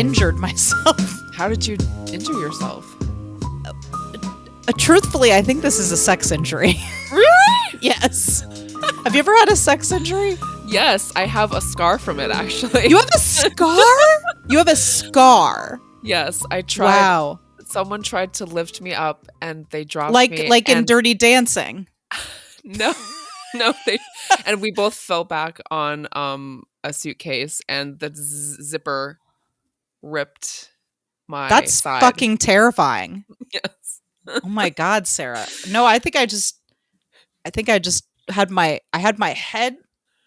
injured myself. How did you injure yourself? Truthfully, I think this is a sex injury. Really? Yes. Have you ever had a sex injury? Yes, I have a scar from it, actually. You have a scar? You have a scar? Yes, I tried. Wow. Someone tried to lift me up and they dropped me. Like in Dirty Dancing. No, and we both fell back on a suitcase and the zipper ripped my That's side. fucking terrifying. Yes. Oh my God, Sarah. No, I think I just had my head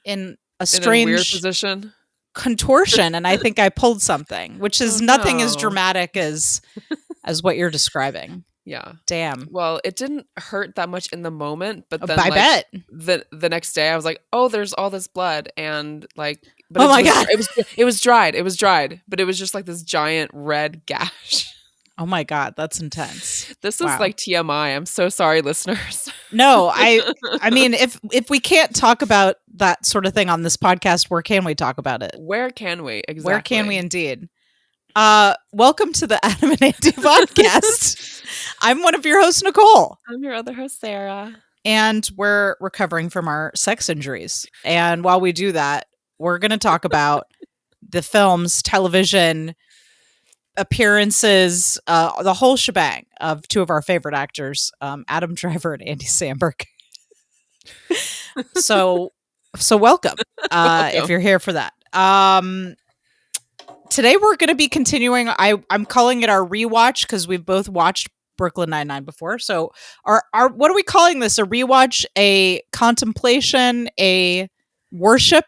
in a strange weird position contortion, and I think I pulled something, which is nothing as no. dramatic as what you're describing. Yeah. Damn. Well, it didn't hurt that much in the moment, but then I bet the next day I was like, oh, there's all this blood, and like, but oh my God, it was dried, but it was just like this giant red gash. Oh my God, that's intense. This is like TMI. I'm so sorry, listeners. No, I mean, if we can't talk about that sort of thing on this podcast, where can we talk about it? Where can we? Exactly. Where can we indeed? Welcome to the Adam and Andy podcast. I'm one of your hosts, Nicole. I'm your other host, Sarah. And we're recovering from our sex injuries. And while we do that, we're going to talk about the films, television, appearances, the whole shebang of two of our favorite actors, Adam Driver and Andy Samberg. So welcome, if you're here for that. Today we're going to be continuing. I'm calling it our rewatch because we've both watched Brooklyn Nine-Nine before. So our what are we calling this? A rewatch, a contemplation, a worship?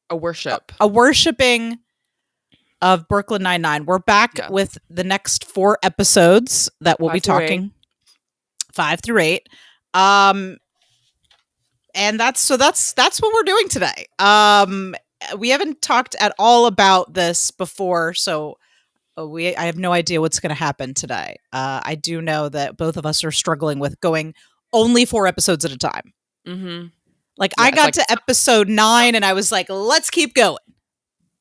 A worship. A worshiping of Brooklyn Nine-Nine. We're back with the next 4 episodes that we'll be talking 5 through 8. And that's what we're doing today. We haven't talked at all about this before, so I have no idea what's going to happen today. I do know that both of us are struggling with going only 4 episodes at a time. Mm-hmm. Like I got to episode 9 and I was like, let's keep going.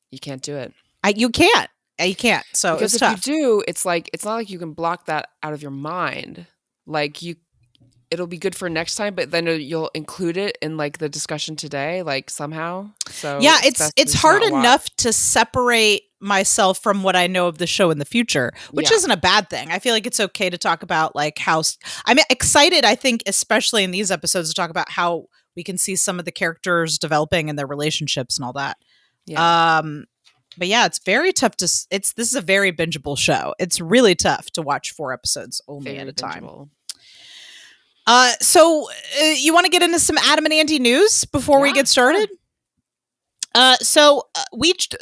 You can't do it. You can't. You can't. So because it's if tough. you do, it's not like you can block that out of your mind. Like it'll be good for next time, but then you'll include it in like the discussion today, like somehow. So yeah, it's hard enough to separate myself from what I know of the show in the future, which isn't a bad thing. I feel like it's okay to talk about like how I'm excited. I think especially in these episodes to talk about how we can see some of the characters developing and their relationships and all that. Yeah. But yeah, it's very tough this is a very bingeable show. It's really tough to watch 4 episodes only at a time. So you want to get into some Adam and Andy news before we get started?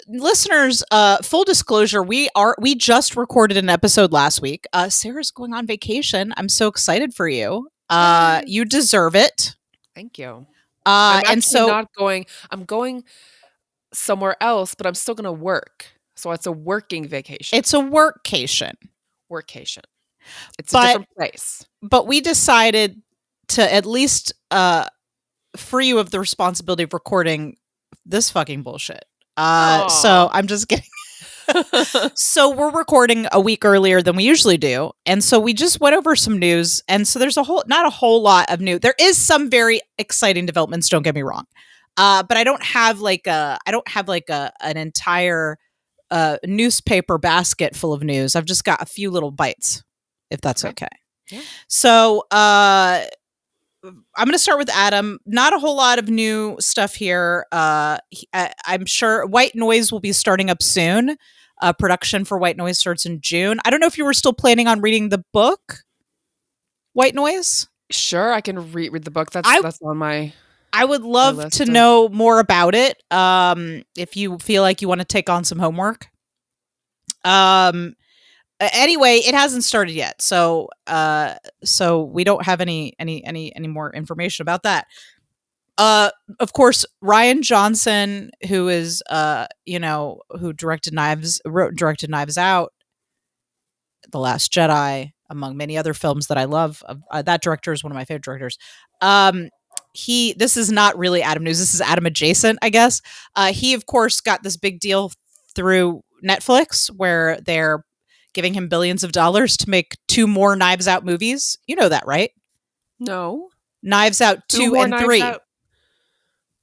Listeners, full disclosure, we just recorded an episode last week. Sarah's going on vacation. I'm so excited for you. You deserve it. Thank you. I'm going somewhere else, but I'm still going to work. So it's a working vacation. It's a workcation. It's a different place. But we decided to at least free you of the responsibility of recording this fucking bullshit. So I'm just kidding. So we're recording a week earlier than we usually do. And so we just went over some news. And so there's not a whole lot of new. There is some very exciting developments, don't get me wrong. But I don't have an entire newspaper basket full of news. I've just got a few little bites, if that's okay. Yeah. So I'm going to start with Adam. Not a whole lot of new stuff here. I'm sure White Noise will be starting up soon. Production for White Noise starts in June. I don't know if you were still planning on reading the book, White Noise. Sure, I can read the book. That's on my. I would love to know more about it. If you feel like you want to take on some homework. Anyway, it hasn't started yet, so we don't have any more information about that. Of course, Rian Johnson, who is who directed Knives Out, The Last Jedi, among many other films that I love. That director is one of my favorite directors. This is not really Adam news. This is Adam adjacent, I guess. He of course got this big deal through Netflix, where they're giving him billions of dollars to make 2 more Knives Out movies. You know that, right? No. Knives Out 2 2 more and Knives 3. Out?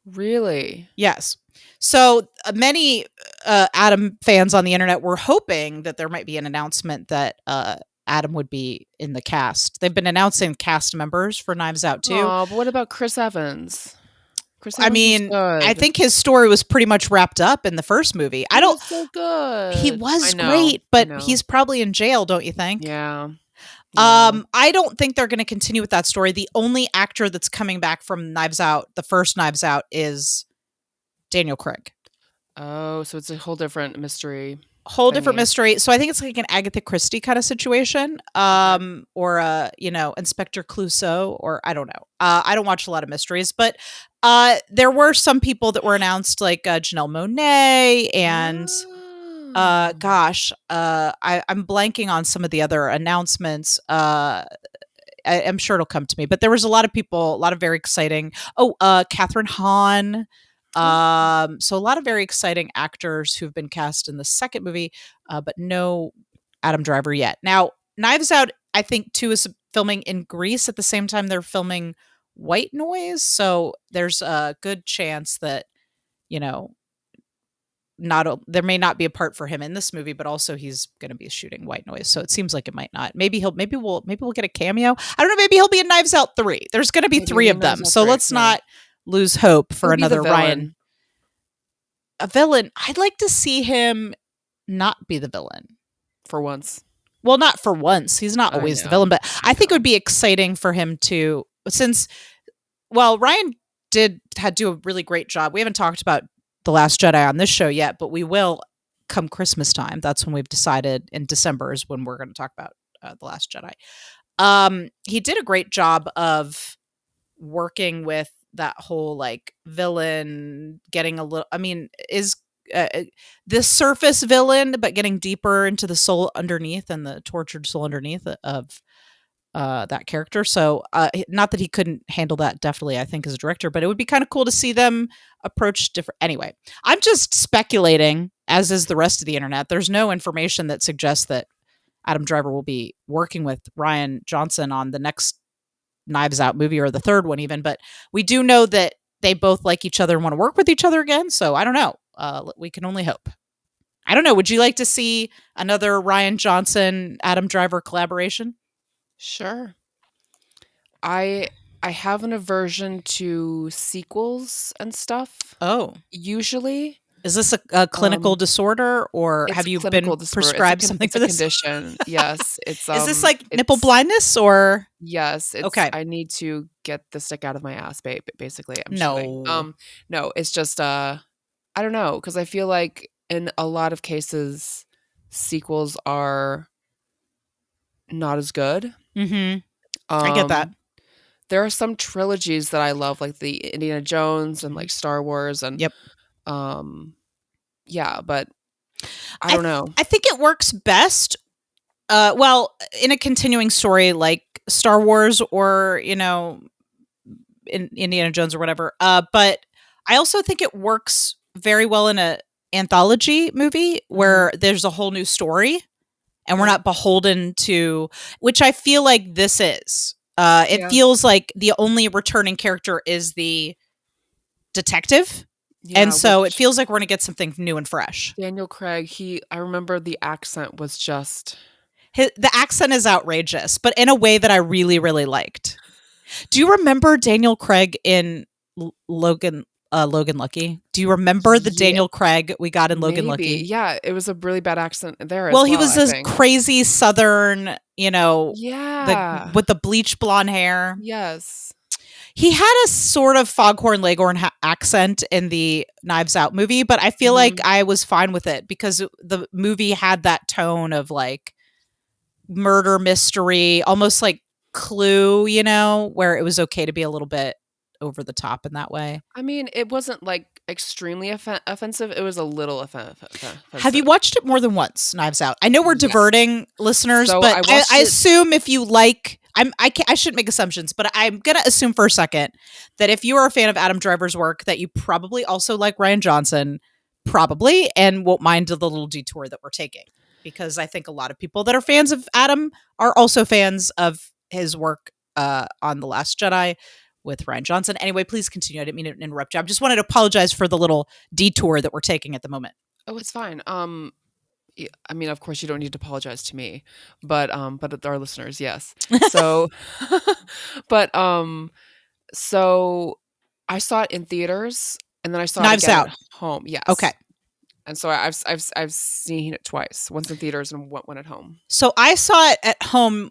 Really? Yes. So many Adam fans on the internet were hoping that there might be an announcement that Adam would be in the cast. They've been announcing cast members for Knives Out 2. Oh, but what about Chris Evans? Chris I Evans was mean, good. I think his story was pretty much wrapped up in the first movie. He was so good. He was I know, great, I but know. he's probably in jail, don't you think? Yeah. I don't think they're going to continue with that story. The only actor that's coming back from Knives Out, the first Knives Out, is Daniel Craig. Oh, so it's a whole different mystery. Different mystery. So I think it's like an Agatha Christie kind of situation, or Inspector Clouseau, or I don't know. I don't watch a lot of mysteries, but there were some people that were announced, like Janelle Monáe and I'm blanking on some of the other announcements. I'm sure it'll come to me, but there was a lot of people, a lot of very exciting. Catherine Hahn. So a lot of very exciting actors who've been cast in the second movie, but no Adam Driver yet. Now, Knives Out, I think, too, is filming in Greece at the same time they're filming White Noise. So there's a good chance that, there may not be a part for him in this movie, but also he's going to be shooting White Noise. So it seems like it might not. Maybe we'll get a cameo. I don't know. Maybe he'll be in Knives Out 3. There's going to be 3 of them. So let's not lose hope for another Ryan. A villain. I'd like to see him not be the villain. For once. Well, not for once. He's not always the villain, but I think it would be exciting for him to, Ryan did do a really great job. We haven't talked about The Last Jedi on this show yet, but we will come Christmas time. That's when we've decided in December is when we're going to talk about The Last Jedi. He did a great job of working with that whole like villain getting a little, is this surface villain, but getting deeper into the soul underneath and the tortured soul underneath of that character. So not that he couldn't handle that deftly, I think, as a director, but it would be kind of cool to see them approach different. Anyway, I'm just speculating, as is the rest of the internet. There's no information that suggests that Adam Driver will be working with Rian Johnson on the next Knives Out movie or the third one even, but we do know that they both like each other and want to work with each other again. So I don't know. We can only hope. I don't know. Would you like to see another Rian Johnson, Adam Driver collaboration? Sure. I have an aversion to sequels and stuff. Oh. Usually. Is this a clinical disorder, or have you been prescribed something for this condition? Yes, it's. Is this like nipple blindness or? Yes. It's, okay. I need to get the stick out of my ass, babe. Basically, I'm no. showing. No. It's just I don't know, because I feel like in a lot of cases, sequels are not as good. Mm-hmm. I get that. There are some trilogies that I love, like the Indiana Jones and like Star Wars and. Yep. Yeah, but I don't know. I think it works best in a continuing story like Star Wars or in Indiana Jones or whatever, but I also think it works very well in a anthology movie where there's a whole new story and we're not beholden to, which I feel like this is. It feels like the only returning character is the detective. Yeah, and so it feels like we're going to get something new and fresh. Daniel Craig, I remember the accent was just... the accent is outrageous, but in a way that I really, really liked. Do you remember Daniel Craig in Logan Lucky? Do you remember the Daniel Craig we got in Logan Lucky? Yeah, it was a really bad accent there as well. He was this crazy Southern, with the bleach blonde hair. Yes. He had a sort of Foghorn Leghorn accent in the Knives Out movie, but I feel like I was fine with it because the movie had that tone of like murder mystery, almost like Clue, where it was okay to be a little bit over the top in that way. I mean, it wasn't like extremely offensive. It was a little offensive. Have you watched it more than once, Knives Out? I know we're diverting listeners, so but I assume if you like... I shouldn't make assumptions, but I'm going to assume for a second that if you are a fan of Adam Driver's work, that you probably also like Rian Johnson, probably, and won't mind the little detour that we're taking, because I think a lot of people that are fans of Adam are also fans of his work on The Last Jedi with Rian Johnson. Anyway, please continue. I didn't mean to interrupt you. I just wanted to apologize for the little detour that we're taking at the moment. Oh, it's fine. I mean, of course, you don't need to apologize to me, but our listeners, yes. So, but so I saw it in theaters, and then I saw Knives it again Out at home. Yes. Okay. And so I've seen it twice, once in theaters and one at home. So I saw it at home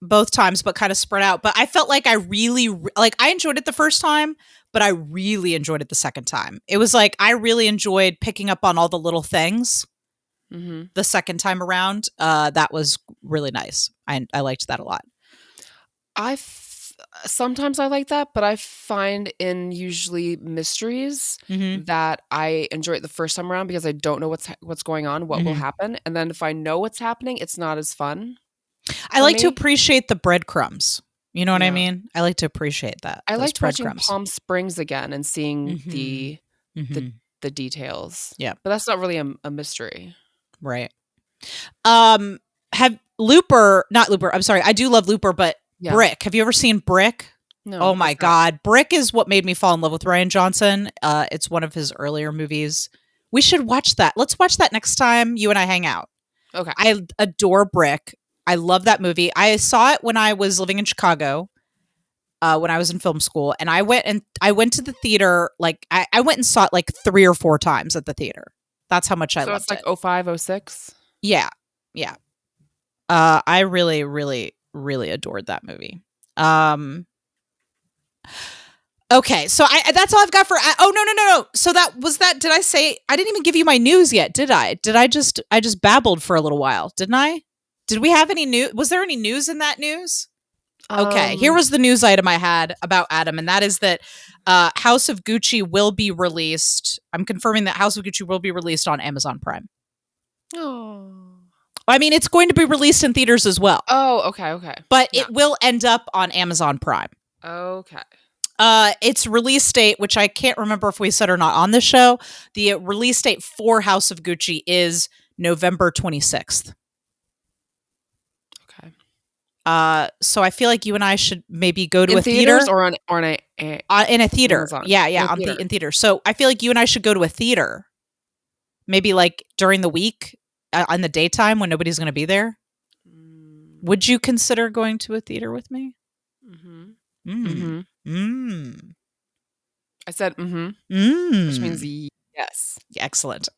both times, but kind of spread out. But I felt like I really I enjoyed it the first time, but I really enjoyed it the second time. It was like I really enjoyed picking up on all the little things the second time around. That was really nice. I liked that a lot. Sometimes I like that, but I find in usually mysteries that I enjoy it the first time around because I don't know what's going on, what will happen, and then if I know what's happening, it's not as fun. I like to appreciate the breadcrumbs. You know what I mean? I like to appreciate that. I liked watching Palm Springs again and seeing the details. Yeah, but that's not really a mystery, right? Have Looper? Not Looper. I'm sorry. I do love Looper, but Brick. Have you ever seen Brick? No. Oh my God. Brick is what made me fall in love with Rian Johnson. It's one of his earlier movies. We should watch that. Let's watch that next time you and I hang out. Okay. I adore Brick. I love that movie. I saw it when I was living in Chicago, when I was in film school, and I went to the theater. Like I went and saw it like 3 or 4 times at the theater. That's how much I loved it. So it's like 05, 06? Yeah. Yeah. I really, really, really adored that movie. Okay, so that's all I've got for. No. So did I say I didn't even give you my news yet? Did I? I just babbled for a little while, didn't I? Did we have any news? Was there any news in that news? Okay, here was the news item I had about Adam, and that is that House of Gucci will be released. I'm confirming that House of Gucci will be released on Amazon Prime. Oh. I mean, it's going to be released in theaters as well. Oh, okay. But it will end up on Amazon Prime. Okay. Its release date, which I can't remember if we said or not on the show, the release date for House of Gucci is November 26th. Okay. So I feel like you and I should maybe go to a theater or in a theater. Amazon. Yeah, in theater. So I feel like you and I should go to a theater, maybe like during the week, on the daytime when nobody's going to be there. Would you consider going to a theater with me? I said which means yes. Excellent.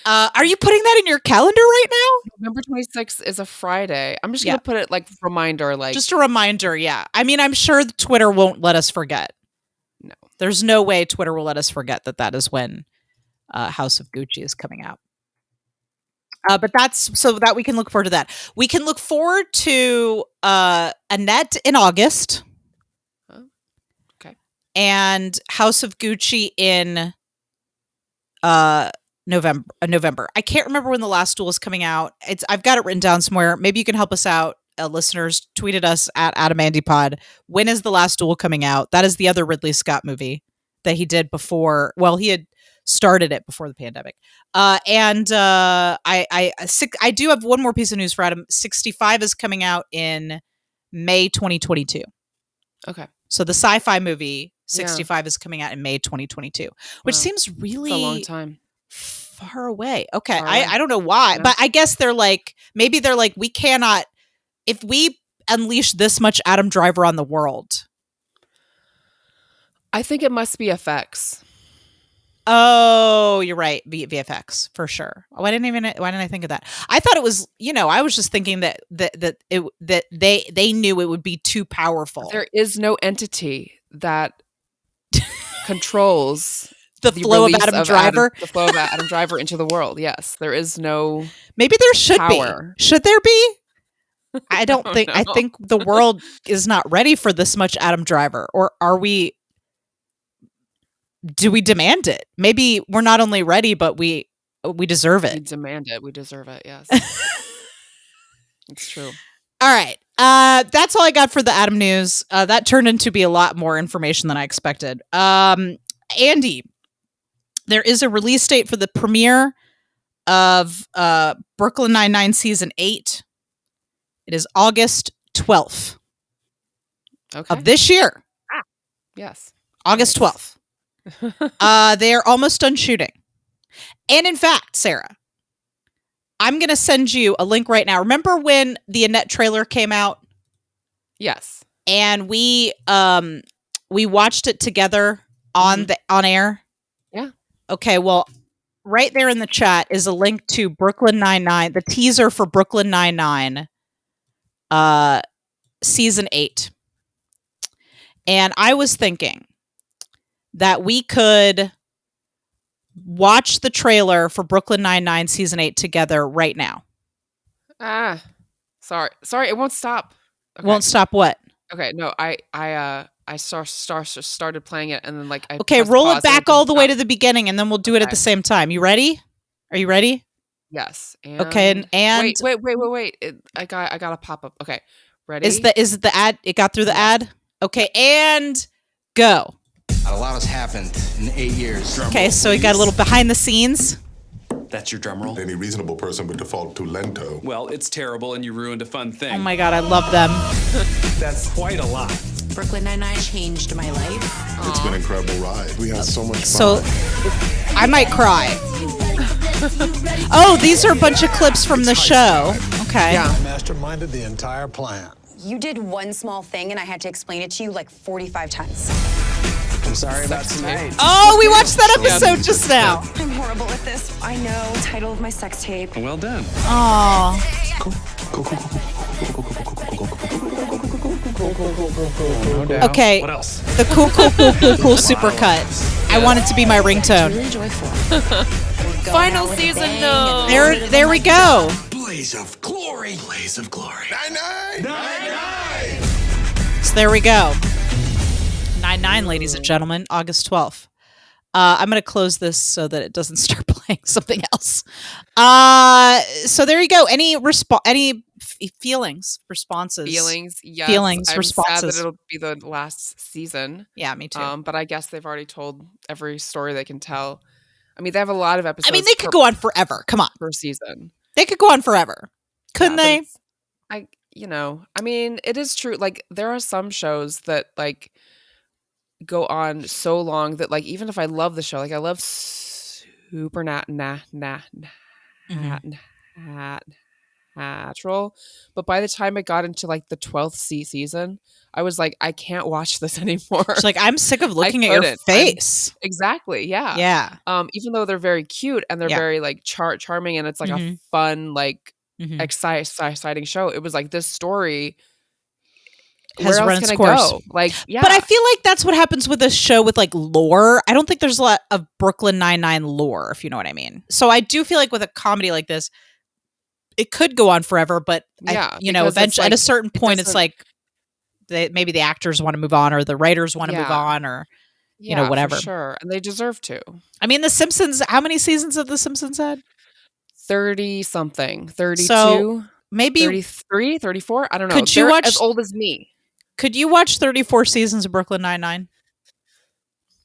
Are you putting that in your calendar right now? November 26th is a Friday. I'm just going to put it like reminder, like just a reminder. Yeah. I mean, I'm sure Twitter won't let us forget. No, there's no way Twitter will let us forget that is when House of Gucci is coming out. But that's so that we can look forward to that. We can look forward to Annette in August. Oh, okay. And House of Gucci in November. I can't remember when The Last Duel is coming out. I've got it written down somewhere. Maybe you can help us out. Listeners, tweeted us at AdamAndyPod. When is The Last Duel coming out? That is the other Ridley Scott movie that he did before. Well, he had started it before the pandemic. And I do have one more piece of news for Adam. 65 is coming out in May 2022. Okay. So the sci-fi movie 65 is coming out in May 2022, which seems really a long time. Far away. Okay. I don't know why, but I guess maybe they're like, we cannot, if we unleash this much Adam Driver on the world. I think it must be effects. Oh, you're right. VFX for sure. Why didn't I think of that? I thought it was, I was just thinking that they knew it would be too powerful. There is no entity that controls the flow of Adam Driver. The flow of Adam Driver into the world. Yes, there is no. Maybe there should power. Be. Should there be? I don't think. I think the world is not ready for this much Adam Driver, or are we? Do we demand it? Maybe we're not only ready, but we deserve it. We demand it. We deserve it. Yes, it's true. All right. That's all I got for the Adam news. That turned into be a lot more information than I expected. Andy, there is a release date for the premiere of Brooklyn Nine-Nine Season 8. It is August 12th of this year. Yes. August 12th. They are almost done shooting. And in fact, Sarah, I'm going to send you a link right now. Remember when the Annette trailer came out? Yes. And we watched it together on air? Yeah. Okay, well, right there in the chat is a link to Brooklyn Nine-Nine, the teaser for Brooklyn Nine-Nine Season 8. And I was thinking that we could watch the trailer for Brooklyn Nine-Nine Season 8 together right now. Sorry, it won't stop. Okay. Won't stop what? Okay, no, I started playing it and then like I Okay, pressed roll pause it back and all the way to stop. the beginning and then we'll do it at the same time. You ready? Are you ready? Yes. Okay, and wait. I got a pop up. Okay. Ready? Is it the ad? It got through the ad? Okay, and go. A lot has happened in 8 years. Okay, so we got a little behind the scenes. That's your drum roll? Any reasonable person would default to lento. Well, it's terrible and you ruined a fun thing. Oh my god, I love them. That's quite a lot. Brooklyn Nine-Nine changed my life. It's been an incredible ride. We had so much fun. So, I might cry. Oh, these are a bunch of clips from the show. Okay. Yeah. Masterminded the entire plan. You did one small thing and I had to explain it to you like 45 times. I'm sorry about tonight. Oh, we watched that episode just now. I'm horrible at this. I know. Title of my sex tape. Well done. Oh. No doubt. Okay. What else? The cool supercut. I want it to be my ringtone. Really joyful. Final season though. There we go. Blaze of glory. Blaze of glory. Nine-Nine! So there we go. 9/9, ladies and gentlemen, August 12th. I'm going to close this so that it doesn't start playing something else. So there you go. Any feelings, responses? Feelings, yes. Feelings, responses. I'm sad that it'll be the last season. Yeah, me too. But I guess they've already told every story they can tell. I mean, they have a lot of episodes. I mean, they could go on forever. Come on. Per season. They could go on forever. Couldn't they? I mean, it is true. Like, there are some shows that, like, go on so long that, like, even if I love the show, like, I love Supernatural, but by the time it got into, like, the 12th season, I was like, I can't watch this anymore. It's like, I'm sick of looking at your face. Exactly, yeah. Yeah. Even though they're very cute and they're very, like, charming and it's, like, a fun, like, exciting show, it was like, this story has where run else its can course. I go? Like, yeah. But I feel like that's what happens with a show with like lore. I don't think there's a lot of Brooklyn Nine-Nine lore, if you know what I mean. So I do feel like with a comedy like this, it could go on forever, but eventually at a certain point, it's like maybe the actors want to move on or the writers want to move on or whatever. For sure. And they deserve to. I mean, The Simpsons, how many seasons have The Simpsons had? 30 something, 32, so maybe 33, 34. I don't know. Could you They're watch as old as me? Could you watch 34 seasons of Brooklyn Nine-Nine?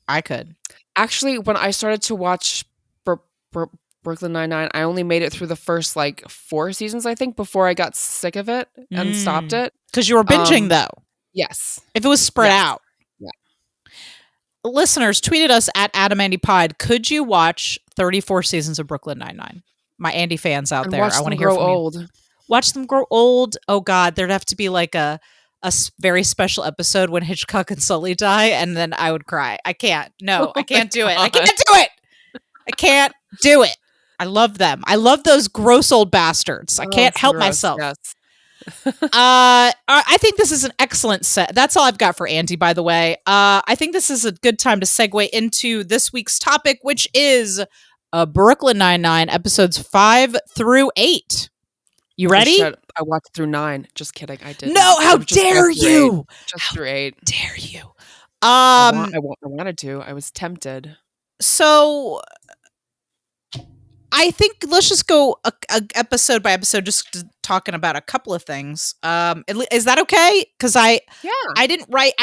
I could. Actually, when I started to watch Brooklyn Nine-Nine, I only made it through the first like 4 seasons, I think, before I got sick of it and stopped it. Because you were binging, though. Yes. If it was spread out. Yeah. Listeners, tweeted us at AdamAndyPod. Could you watch 34 seasons of Brooklyn Nine-Nine? My Andy fans out there, I want to hear from you. Watch them grow old. Oh God, there'd have to be like a very special episode when Hitchcock and Sully die, and then I would cry. I can't. No, I can't do it. I can't do it. I can't do it. I love them. I love those gross old bastards. I can't help myself. Yes. I think this is an excellent set. That's all I've got for Andy, by the way. I think this is a good time to segue into this week's topic, which is Brooklyn Nine-Nine episodes 5 through 8. You ready? I watched through 9. Just kidding. I didn't. No, how dare you? Just through 8. Dare you? I wanted to. I was tempted. So I think let's just go episode by episode, just talking about a couple of things. Is that okay? Because I didn't write.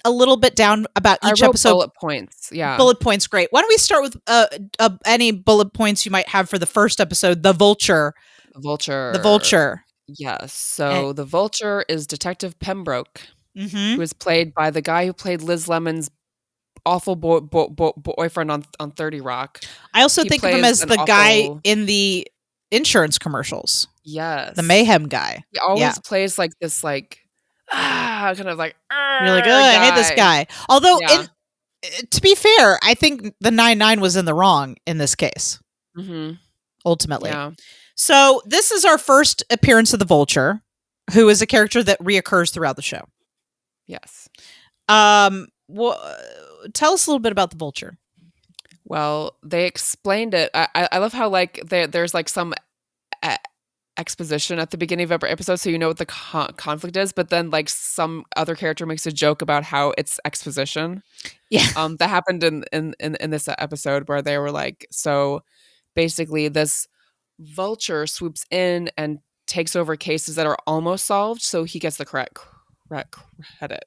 a little bit down about each I wrote episode. bullet points. Yeah. Bullet points, great. Why don't we start with any bullet points you might have for the first episode, The Vulture. Vulture. The Vulture. Yes. So the Vulture is Detective Pembroke, who is played by the guy who played Liz Lemon's awful boyfriend on 30 Rock. I also think of him as the guy awful in the insurance commercials. Yes. The mayhem guy. He always plays like this, like, kind of like, really good. I hate this guy. Although, to be fair, I think the 9-9 was in the wrong in this case. Ultimately. Yeah. So this is our first appearance of the Vulture, who is a character that reoccurs throughout the show. Yes. Well, tell us a little bit about the Vulture. Well, they explained it. I love how like there's like some exposition at the beginning of every episode, so you know what the conflict is. But then like some other character makes a joke about how it's exposition. Yeah. That happened in this episode where they were like, so basically this Vulture swoops in and takes over cases that are almost solved, so he gets the correct credit.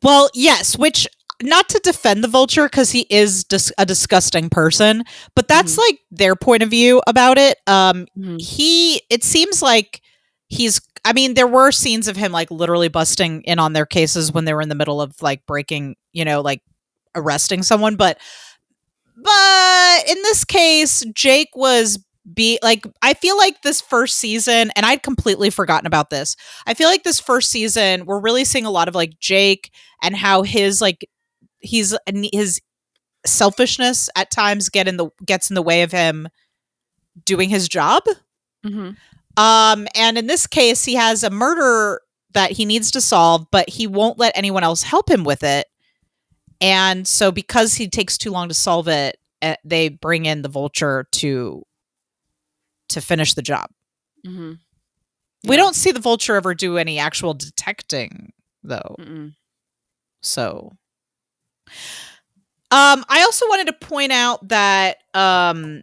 Well, yes, which, not to defend the Vulture, because he is a disgusting person, but that's like their point of view about it. It seems like there were scenes of him like literally busting in on their cases when they were in the middle of like breaking, like arresting someone. But in this case, Jake was I feel like this first season, and I'd completely forgotten about this. I feel like this first season, we're really seeing a lot of like Jake and how his selfishness at times gets in the way of him doing his job. And in this case, he has a murder that he needs to solve, but he won't let anyone else help him with it. And so because he takes too long to solve it, they bring in the Vulture to finish the job. We don't see the Vulture ever do any actual detecting, though. So, I also wanted to point out that, by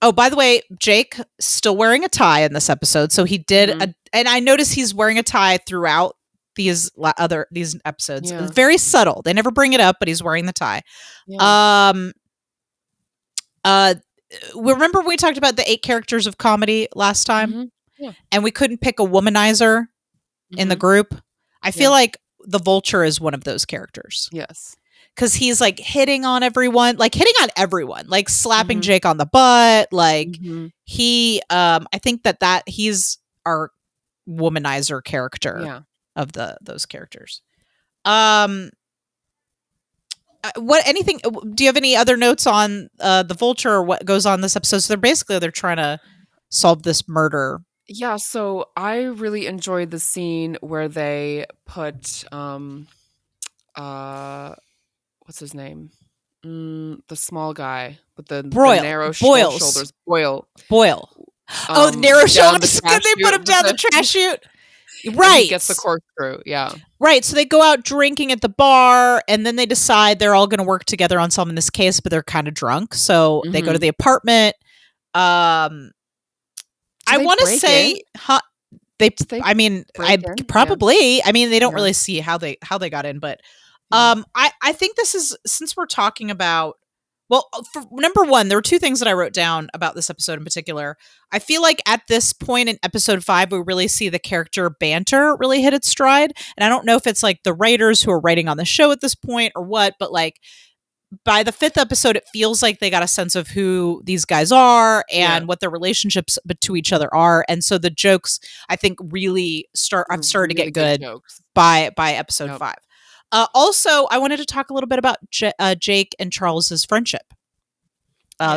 the way, Jake still wearing a tie in this episode. So he did, and I noticed he's wearing a tie throughout these episodes. Yeah. It's very subtle. They never bring it up, but he's wearing the tie. Yeah. Remember when we talked about the 8 characters of comedy last time? Yeah. And we couldn't pick a womanizer in the group? I feel like the Vulture is one of those characters. Yes. Because he's like hitting on everyone, like slapping Jake on the butt. Like he, I think that he's our womanizer character of those characters. Do you have any other notes on the Vulture or what goes on in this episode? So they're trying to solve this murder. Yeah, so I really enjoyed the scene where they put what's his name? The small guy with the narrow shoulders. Boyle. The narrow shoulders. They put him down the trash chute. Right. He gets the corkscrew. Yeah. Right. So they go out drinking at the bar, and then they decide they're all going to work together on solving this case, but they're kind of drunk. So they go to the apartment. I want to say, probably. Yeah. I mean, they don't really see how they got in, but I think this is, since we're talking about, well, for number one, there were 2 things that I wrote down about this episode in particular. I feel like at this point in episode 5, we really see the character banter really hit its stride. And I don't know if it's like the writers who are writing on the show at this point or what, but like by the 5th episode, it feels like they got a sense of who these guys are and what their relationships to each other are. And so the jokes, I think, really have started to get good by episode 5. Also, I wanted to talk a little bit about Jake and Charles's friendship.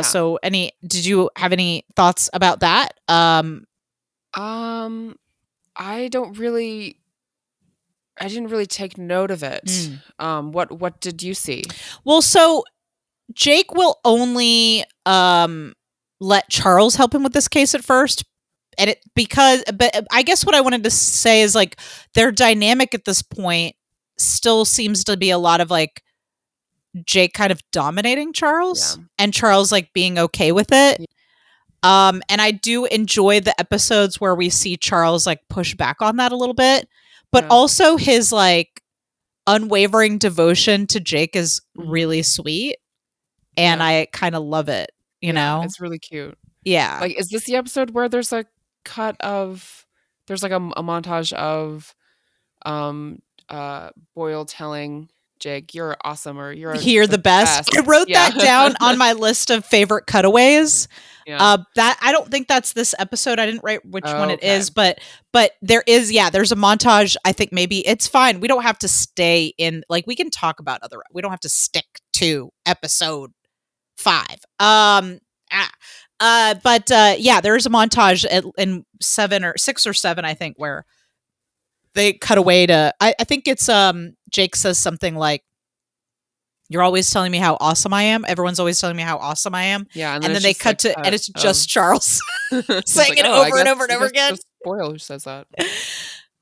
So did you have any thoughts about that? I didn't really take note of it. What did you see? Well, so Jake will only let Charles help him with this case at first. But I guess what I wanted to say is like their dynamic at this point still seems to be a lot of like Jake kind of dominating Charles and Charles like being okay with it. And I do enjoy the episodes where we see Charles like push back on that a little bit, but also his like unwavering devotion to Jake is really sweet, and I kind of love it. You know, it's really cute. Yeah. Like, is this the episode where there's a cut of, there's like a montage of, Boyle telling Jake, "You're awesome," or "You're the best. I wrote that down on my list of favorite cutaways. That I don't think that's this episode. I didn't write which one it is, but there is, there's a montage. I think maybe it's fine. We don't have to stay in, like, we can talk about other, we don't have to stick to episode 5. But there's a montage in 7 or 6 or 7, I think, where they cut away to, I think it's Jake says something like, "You're always telling me how awesome I am. Everyone's always telling me how awesome I am." Yeah, and then they cut to, and it's just Charles saying it over and over and over again. It's Boyle who says that.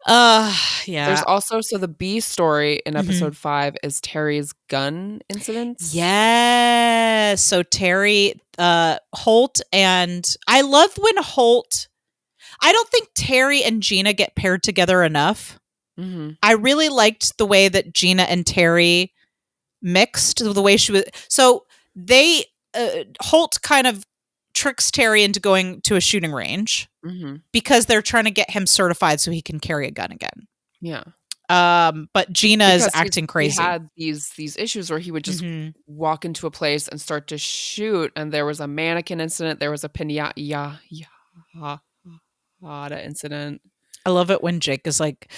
Yeah. There's also, so the B story in episode 5 is Terry's gun incidents. Yeah. So Terry, Holt, and I love when Holt, I don't think Terry and Gina get paired together enough. I really liked the way that Gina and Terry mixed, the way she was. So they, Holt kind of tricks Terry into going to a shooting range because they're trying to get him certified so he can carry a gun again. Yeah. But Gina is acting crazy. He had these issues where he would just walk into a place and start to shoot, and there was a mannequin incident. There was a pinata incident. I love it when Jake is like,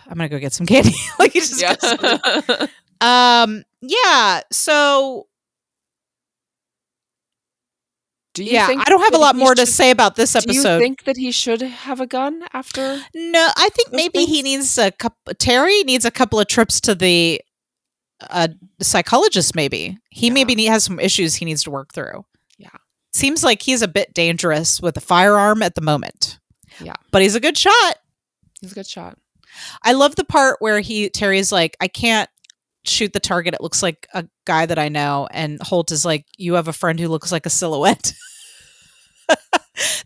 "I'm gonna go get some candy." Like, he just goes, so do you think I don't have a lot more to say about this episode. Do you think that he should have a gun after? No, I think maybe he needs Terry needs a couple of trips to the psychologist. Maybe he has some issues he needs to work through. Yeah, seems like he's a bit dangerous with a firearm at the moment. Yeah, but he's a good shot. He's a good shot. I love the part where Terry's like, "I can't shoot the target. It looks like a guy that I know." And Holt is like, "You have a friend who looks like a silhouette."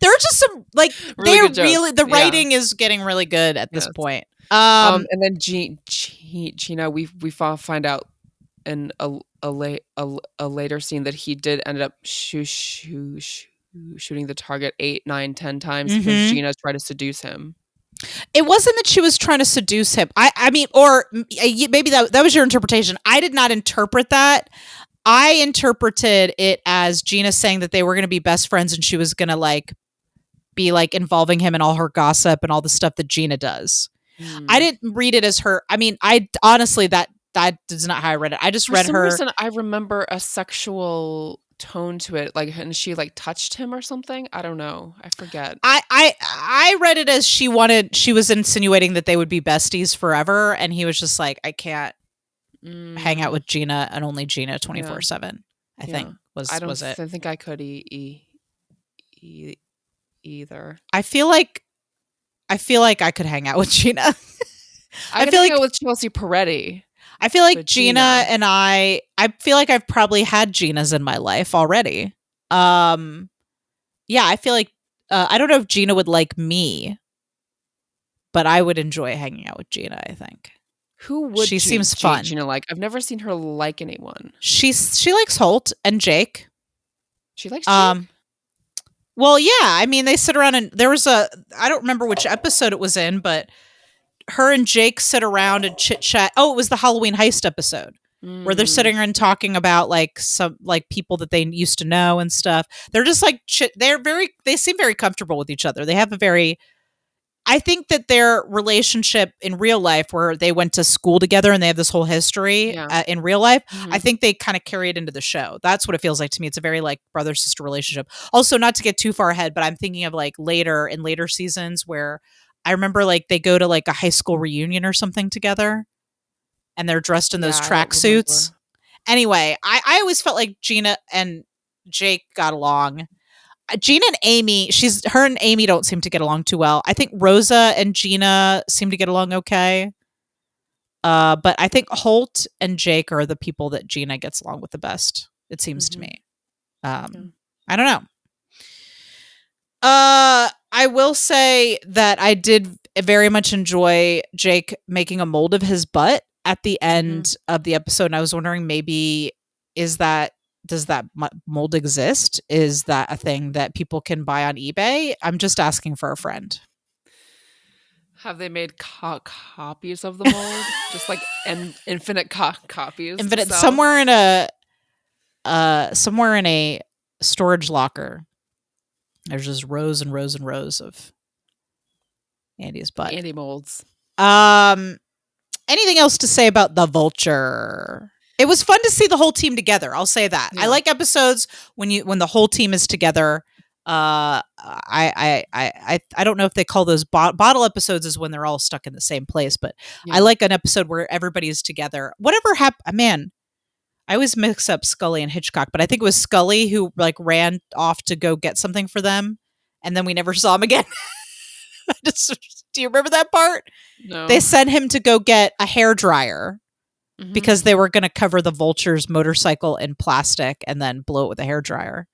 There are just some, like, the writing is getting really good at this point. And then Gina, we find out in a later scene that he did end up shooting the target 8, 9, 10 times because Gina tried to seduce him. It wasn't that she was trying to seduce him. I mean, or maybe that was your interpretation. I did not interpret that. I interpreted it as Gina saying that they were going to be best friends and she was going to, like, be, like, involving him in all her gossip and all the stuff that Gina does. I didn't read it as her. I mean, I honestly, that is not how I read it. I just read her. For some reason, I remember a sexual tone to it, like, and she, like, touched him or something. I don't know. I forget. I read it as she was insinuating that they would be besties forever, and he was just like, "I can't hang out with Gina and only Gina 24/7." I think was it. I think I could either. I feel like I could hang out with Gina. I feel like with Chelsea Peretti. I feel like Gina and I feel like I've probably had Ginas in my life already. I feel like I don't know if Gina would like me, but I would enjoy hanging out with Gina, I think. Who would she seems fun? Gina like? I've never seen her like anyone. She likes Holt and Jake. She likes Jake? Well, yeah. I mean, they sit around and there was I don't remember which episode it was in, but her and Jake sit around and chit chat. Oh, it was the Halloween Heist episode where they're sitting and talking about, like, some, like, people that they used to know and stuff. They're just like they seem very comfortable with each other. They have I think that their relationship in real life, where they went to school together and they have this whole history in real life, I think they kind of carry it into the show. That's what it feels like to me. It's a very, like, brother-sister relationship. Also, not to get too far ahead, but I'm thinking of, like, later seasons where I remember, like, they go to, like, a high school reunion or something together and they're dressed in those tracksuits. Anyway, I always felt like Gina and Jake got along. Gina and Amy, her and Amy don't seem to get along too well. I think Rosa and Gina seem to get along okay. But I think Holt and Jake are the people that Gina gets along with the best, it seems to me. I don't know. I will say that I did very much enjoy Jake making a mold of his butt at the end of the episode, and I was wondering maybe does that mold exist? Is that a thing that people can buy on eBay? I'm just asking for a friend. Have they made copies of the mold? Just like infinite copies. Infinite somewhere in a storage locker. There's just rows and rows and rows of Andy's butt. Andy molds. Anything else to say about the Vulture? It was fun to see the whole team together. I'll say that. Yeah. I like episodes when the whole team is together. I don't know if they call those bottle episodes is when they're all stuck in the same place, but I like an episode where everybody is together. Whatever happened, man. I always mix up Scully and Hitchcock, but I think it was Scully who like ran off to go get something for them, and then we never saw him again. Do you remember that part? No. They sent him to go get a hairdryer because they were going to cover the Vulture's motorcycle in plastic and then blow it with a hairdryer.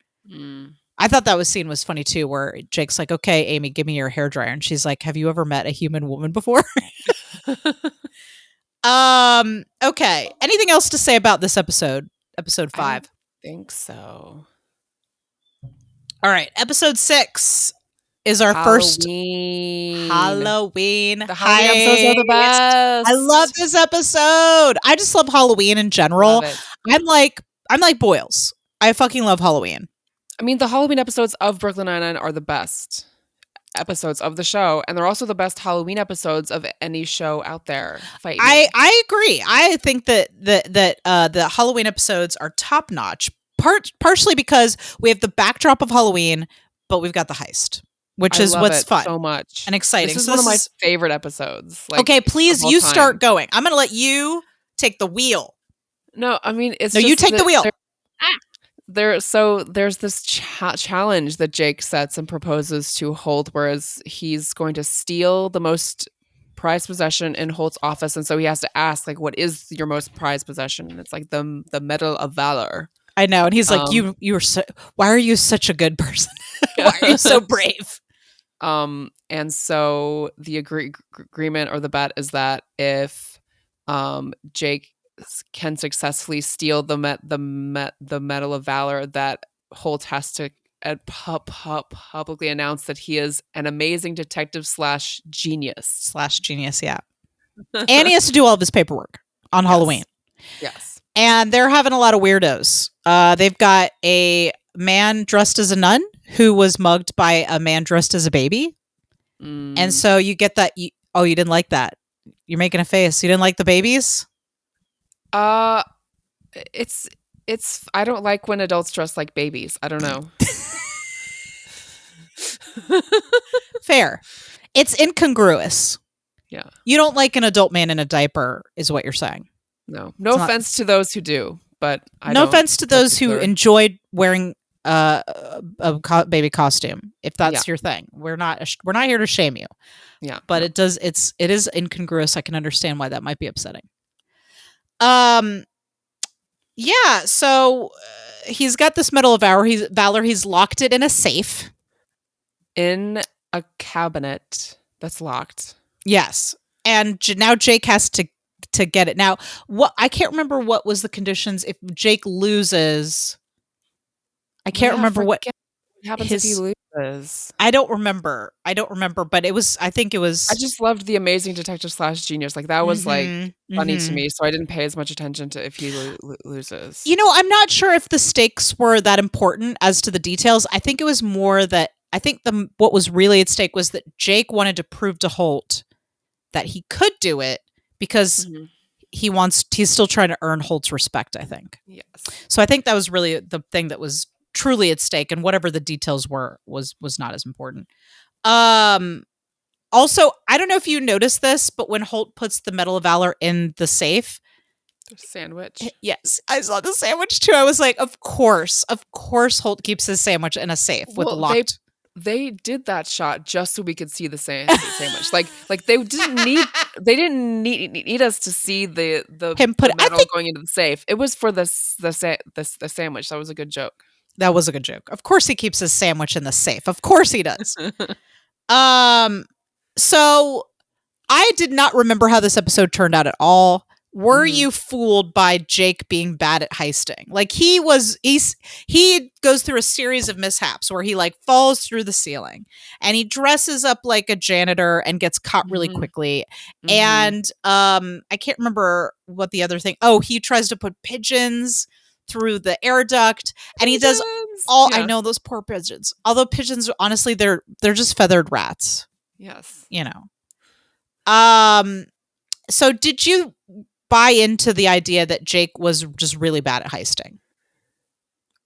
I thought that scene was funny too, where Jake's like, "Okay, Amy, give me your hairdryer," and she's like, "Have you ever met a human woman before?" Okay. Anything else to say about this episode? Episode 5. I think so. All right. Episode 6 is our first Halloween. The Halloween episodes are the best. I love this episode. I just love Halloween in general. I'm like Boyles. I fucking love Halloween. I mean, the Halloween episodes of Brooklyn Nine-Nine are the best episodes of the show, and they're also the best Halloween episodes of any show out there. I agree. I think that the Halloween episodes are top notch. Partially because we have the backdrop of Halloween, but we've got the heist, which is what's fun so much and exciting. This is one of my favorite episodes. Okay, please, you start going. I'm going to let you take the wheel. No, I mean it's you take the wheel. There's this challenge that Jake sets and proposes to Holt, whereas he's going to steal the most prized possession in Holt's office, and so he has to ask, like, what is your most prized possession? And it's like the Medal of Valor. I know, and he's like, why are you such a good person? Why are you so brave? And so the agreement or the bet is that if Jake can successfully steal the Medal of Valor, that Holt has to publicly announce that he is an amazing detective / genius. Yeah. And he has to do all of his paperwork on Halloween. Yes. And they're having a lot of weirdos. They've got a man dressed as a nun who was mugged by a man dressed as a baby. And so you get that. You didn't like that. You're making a face. You didn't like the babies? It's I don't like when adults dress like babies. I don't know. Fair. It's incongruous. Yeah. You don't like an adult man in a diaper is what you're saying. No offense to those who do, but no offense to those who enjoyed wearing a baby costume. If that's your thing, we're not here to shame you. Yeah, but it is incongruous. I can understand why that might be upsetting. Yeah. So he's got this Medal of Valor. He's locked it in a safe, in a cabinet that's locked. Yes, and now Jake has to get it. Now, I can't remember what was the conditions if Jake loses. I can't remember what happens if he loses. I don't remember, but I think it was. I just loved the amazing detective / genius. Like that was funny to me, so I didn't pay as much attention to if he loses. I'm not sure if the stakes were that important as to the details. I think it was more that what was really at stake was that Jake wanted to prove to Holt that he could do it because he's still trying to earn Holt's respect, I think. Yes. So I think that was really the thing that was truly at stake, and whatever the details were was not as important. Also, I don't know if you noticed this, but when Holt puts the Medal of Valor in the safe, the sandwich. Yes, I saw the sandwich too. I was like, of course Holt keeps his sandwich in a safe with locked. They did that shot just so we could see the sandwich. Like they didn't need us to see the medal going into the safe. It was for the sandwich. That was a good joke. That was a good joke. Of course he keeps his sandwich in the safe. Of course he does. So I did not remember how this episode turned out at all. were you fooled by Jake being bad at heisting? Like he goes through a series of mishaps where he like falls through the ceiling and he dresses up like a janitor and gets caught really quickly. And I can't remember what the other thing. Oh, he tries to put pigeons through the air duct and he does all I know those poor pigeons. Although pigeons honestly they're just feathered rats. Yes. You know. So did you buy into the idea that Jake was just really bad at heisting?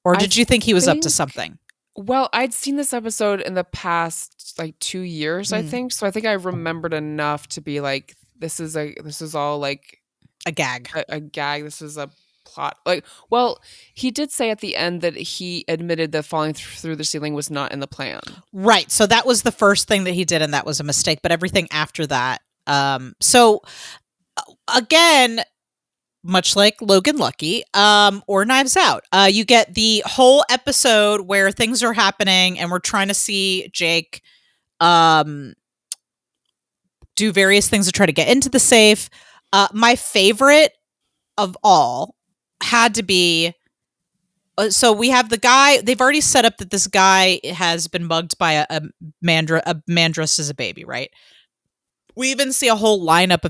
Or did you think he was up to something? Well, I'd seen this episode in the past like 2 years, I think. So I think I remembered enough to be like, this is all like a gag. A gag. This is a plot. Like, well, he did say at the end that he admitted that falling through the ceiling was not in the plan. Right. So that was the first thing that he did, and that was a mistake. But everything after that, so again, much like Logan Lucky or Knives Out, you get the whole episode where things are happening and we're trying to see Jake do various things to try to get into the safe. My favorite of all had to be so we have the guy. They've already set up that this guy has been mugged by a man dressed as a baby, right? We even see a whole lineup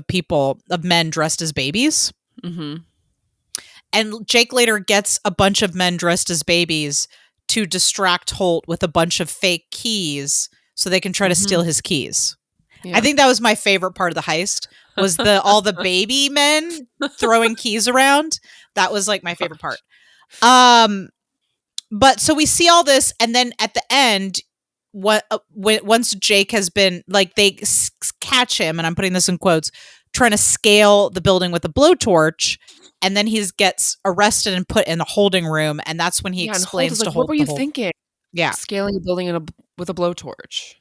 of men dressed as babies. And Jake later gets a bunch of men dressed as babies to distract Holt with a bunch of fake keys so they can try to steal his keys. Yeah. I think that was my favorite part of the heist was all the baby men throwing keys around. That was like my favorite part. But so we see all this, and then at the end, once Jake has been like they catch him, and I'm putting this in quotes, trying to scale the building with a blowtorch, and then he gets arrested and put in the holding room, and that's when he explains to Holt. What were you thinking? Yeah, scaling a building with a blowtorch.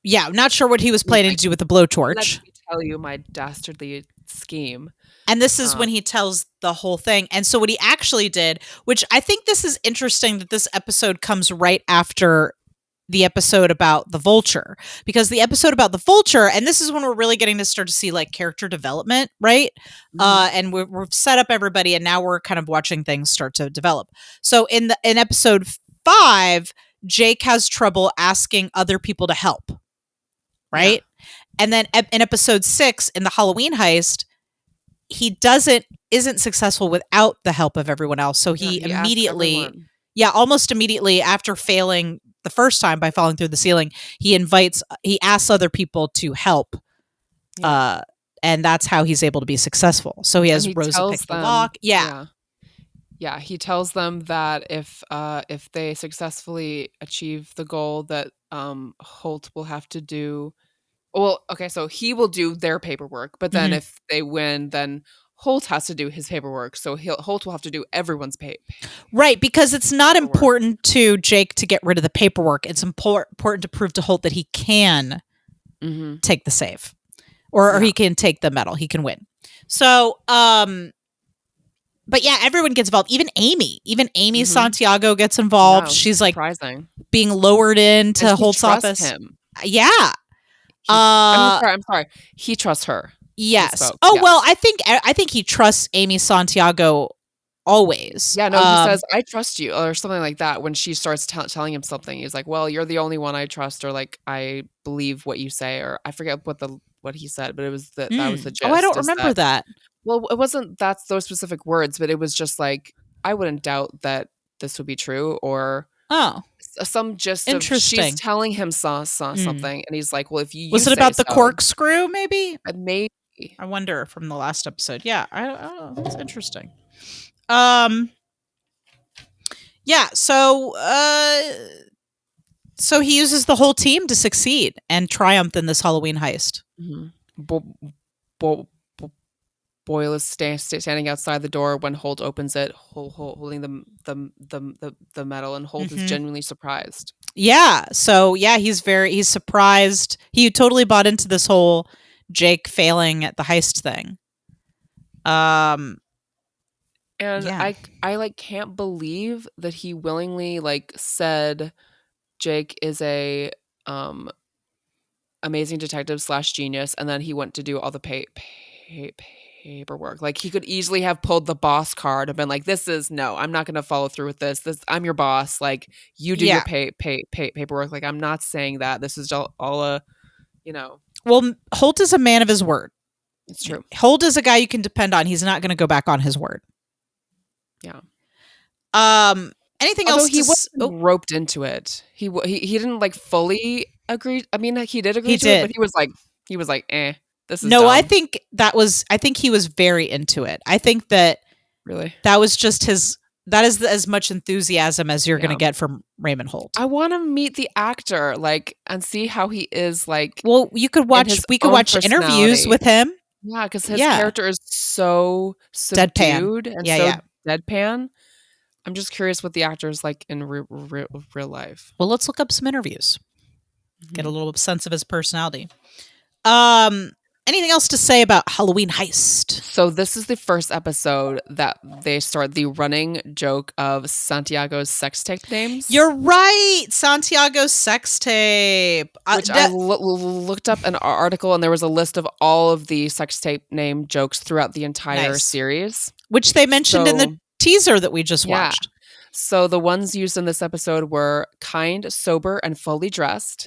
Yeah, I'm not sure what he was planning to do with the blowtorch. Let me tell you my dastardly scheme. And this is when he tells the whole thing. And so what he actually did, which I think this is interesting that this episode comes right after the episode about the Vulture, because the episode about the Vulture, and this is when we're really getting to start to see like character development, right? And we've set up everybody, and now we're kind of watching things start to develop. So in episode 5, Jake has trouble asking other people to help, right? Yeah. And then in episode 6, in the Halloween heist, he isn't successful without the help of everyone else. So he immediately, almost immediately after failing the first time by falling through the ceiling, he asks other people to help. Yeah. And that's how he's able to be successful. So he has Rosa pick the lock. Yeah. He tells them that if they successfully achieve the goal, that Holt will have to do. Well, okay, so he will do their paperwork, but then if they win, then Holt has to do his paperwork. So Holt will have to do everyone's right, because it's not important to Jake to get rid of the paperwork. It's important to prove to Holt that he can take the save, or he can take the medal. He can win. So, but yeah, everyone gets involved. Even Amy Santiago gets involved. Wow, she's like surprising. Being lowered into Holt's office. Him. Yeah. I'm sorry. He trusts her. Yes. Well, I think he trusts Amy Santiago always. Yeah, no, he says, "I trust you," or something like that. When she starts telling him something, he's like, "Well, you're the only one I trust," or like, "I believe what you say," or I forget what he said, but it was that was the gist. Oh, I don't remember that. Well, it wasn't those specific words, but it was just like, I wouldn't doubt that this would be true, or some gist of she's telling him something, and he's like, "Well, if you was it about the corkscrew? Maybe. Maybe. I wonder from the last episode. Yeah, I don't know. That's interesting. Yeah. So he uses the whole team to succeed and triumph in this Halloween heist. Boyle is standing outside the door when Holt opens it, holding the medal, and Holt is genuinely surprised. Yeah. So yeah, he's surprised. He totally bought into this whole Jake failing at the heist thing. And I like can't believe that he willingly like said Jake is a amazing detective / genius, and then he went to do all the paperwork. Like he could easily have pulled the boss card and been like, no, I'm not going to follow through with this. I'm your boss. Like you do your paperwork. Like I'm not saying that. This is all a, Well, Holt is a man of his word. It's true. Holt is a guy you can depend on. He's not going to go back on his word. Yeah. Anything Although else? He wasn't roped into it. He didn't like fully agree. I mean, he did agree to it, but he was like, this is no. dumb. I think he was very into it. I think that really that was just his. That is as much enthusiasm as you're going to get from Raymond Holt. I want to meet the actor, like, and see how he is, like. Well, we could watch interviews with him. Yeah, because his character is so subdued and deadpan. I'm just curious what the actor is like in real life. Well, let's look up some interviews. Get a little sense of his personality. Anything else to say about Halloween Heist? So this is the first episode that they start the running joke of Santiago's sex tape names. You're right, Santiago's sex tape. Which I looked up an article, and there was a list of all of the sex tape name jokes throughout the entire series, which they mentioned in the teaser that we just watched. So the ones used in this episode were kind, sober, and fully dressed.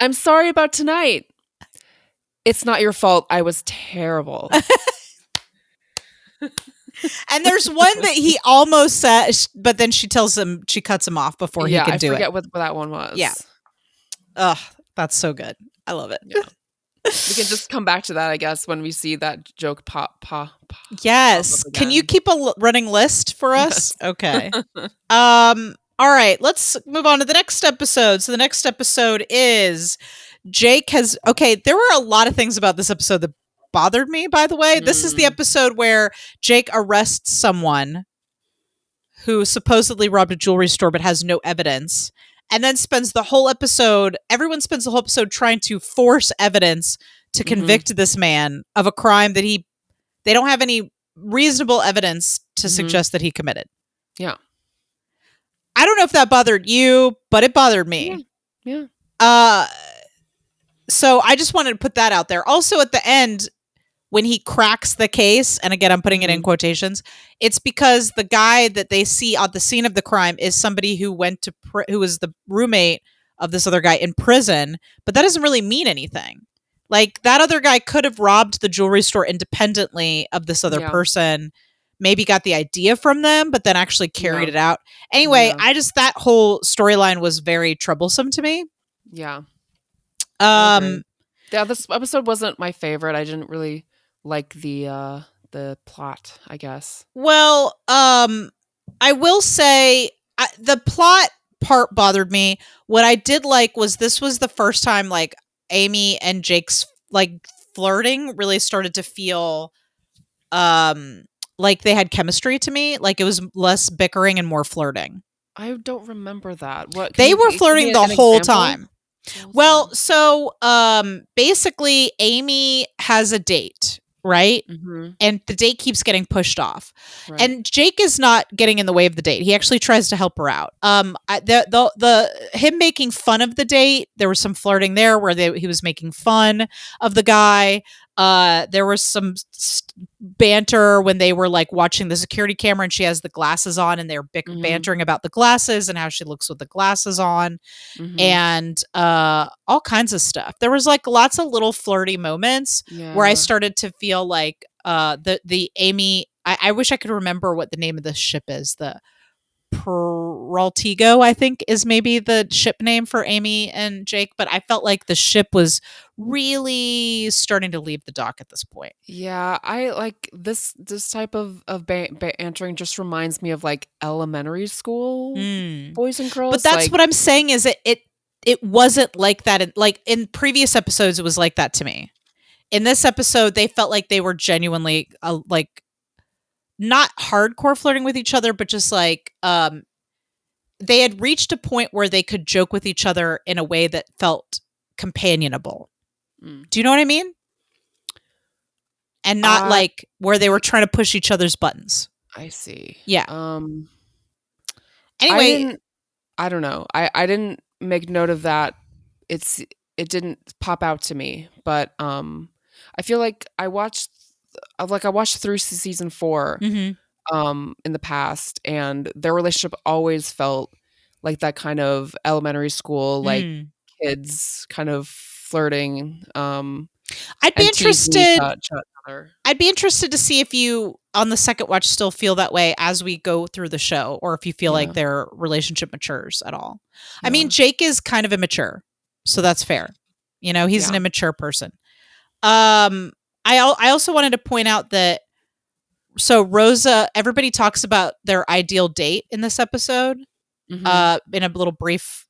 I'm sorry about tonight. It's not your fault. I was terrible. And there's one that he almost said, but then she tells him, she cuts him off before he can do it. I forget what that one was. Yeah. Ugh, that's so good. I love it. Yeah. We can just come back to that, I guess, when we see that joke pop. Yes. Can you keep a running list for us? Yes. Okay. All right, let's move on to the next episode. So the next episode is there were a lot of things about this episode that bothered me, by the way. This is the episode where Jake arrests someone who supposedly robbed a jewelry store but has no evidence, and then everyone spends the whole episode trying to force evidence to convict this man of a crime that they don't have any reasonable evidence to suggest that he committed. Yeah. I don't know if that bothered you, but it bothered me. Yeah. So I just wanted to put that out there. Also, at the end, when he cracks the case, and again, I'm putting it in quotations, it's because the guy that they see at the scene of the crime is somebody who who was the roommate of this other guy in prison, but that doesn't really mean anything. Like, that other guy could have robbed the jewelry store independently of this other person, maybe got the idea from them, but then actually carried it out. Anyway, that whole storyline was very troublesome to me. Yeah. Yeah, this episode wasn't my favorite. I didn't really like the plot, I guess. Well, I will say the plot part bothered me. What I did like was this was the first time like Amy and Jake's like flirting really started to feel like they had chemistry to me. Like it was less bickering and more flirting. I don't remember that. What they were flirting the whole time. Well, so basically Amy has a date, right? And the date keeps getting pushed off. Right. And Jake is not getting in the way of the date. He actually tries to help her out. Him making fun of the date, there was some flirting there where he was making fun of the guy. There was some banter when they were like watching the security camera and she has the glasses on and they're bantering about the glasses and how she looks with the glasses on and all kinds of stuff. There was like lots of little flirty moments where I started to feel like the Amy, I wish I could remember what the name of this ship is. The Peraltigo, I think, is maybe the ship name for Amy and Jake, but I felt like the ship was really starting to leave the dock at this point. Yeah, I like this type of bantering just reminds me of like elementary school boys and girls. But that's what I'm saying is it wasn't like that. Like in previous episodes, it was like that to me. In this episode, they felt like they were genuinely like not hardcore flirting with each other, but just like they had reached a point where they could joke with each other in a way that felt companionable. Do you know what I mean? And not like where they were trying to push each other's buttons. I see. Yeah. Anyway, I don't know. I didn't make note of that. It didn't pop out to me, but I feel like I watched through season 4 in the past, and their relationship always felt like that kind of elementary school, like kids kind of flirting. I'd be and teasing each interested. other. I'd be interested to see if you, on the second watch, still feel that way as we go through the show, or if you feel like their relationship matures at all. I mean, Jake is kind of immature, so that's fair. You know, he's an immature person. I also wanted to point out that Rosa, everybody talks about their ideal date in this episode, in a little brief,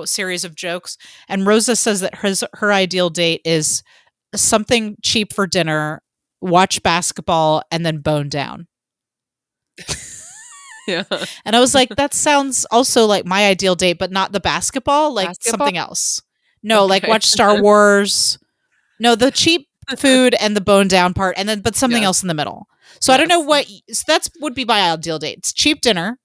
series of jokes, and Rosa says that her ideal date is something cheap for dinner, watch basketball, and then bone down. Yeah. And I was like, that sounds also like my ideal date, but not the basketball, like something else. No, like watch Star Wars. No, the cheap food and the bone down part, and then but something else in the middle. So I don't know what. So that's would be my ideal date. It's cheap dinner.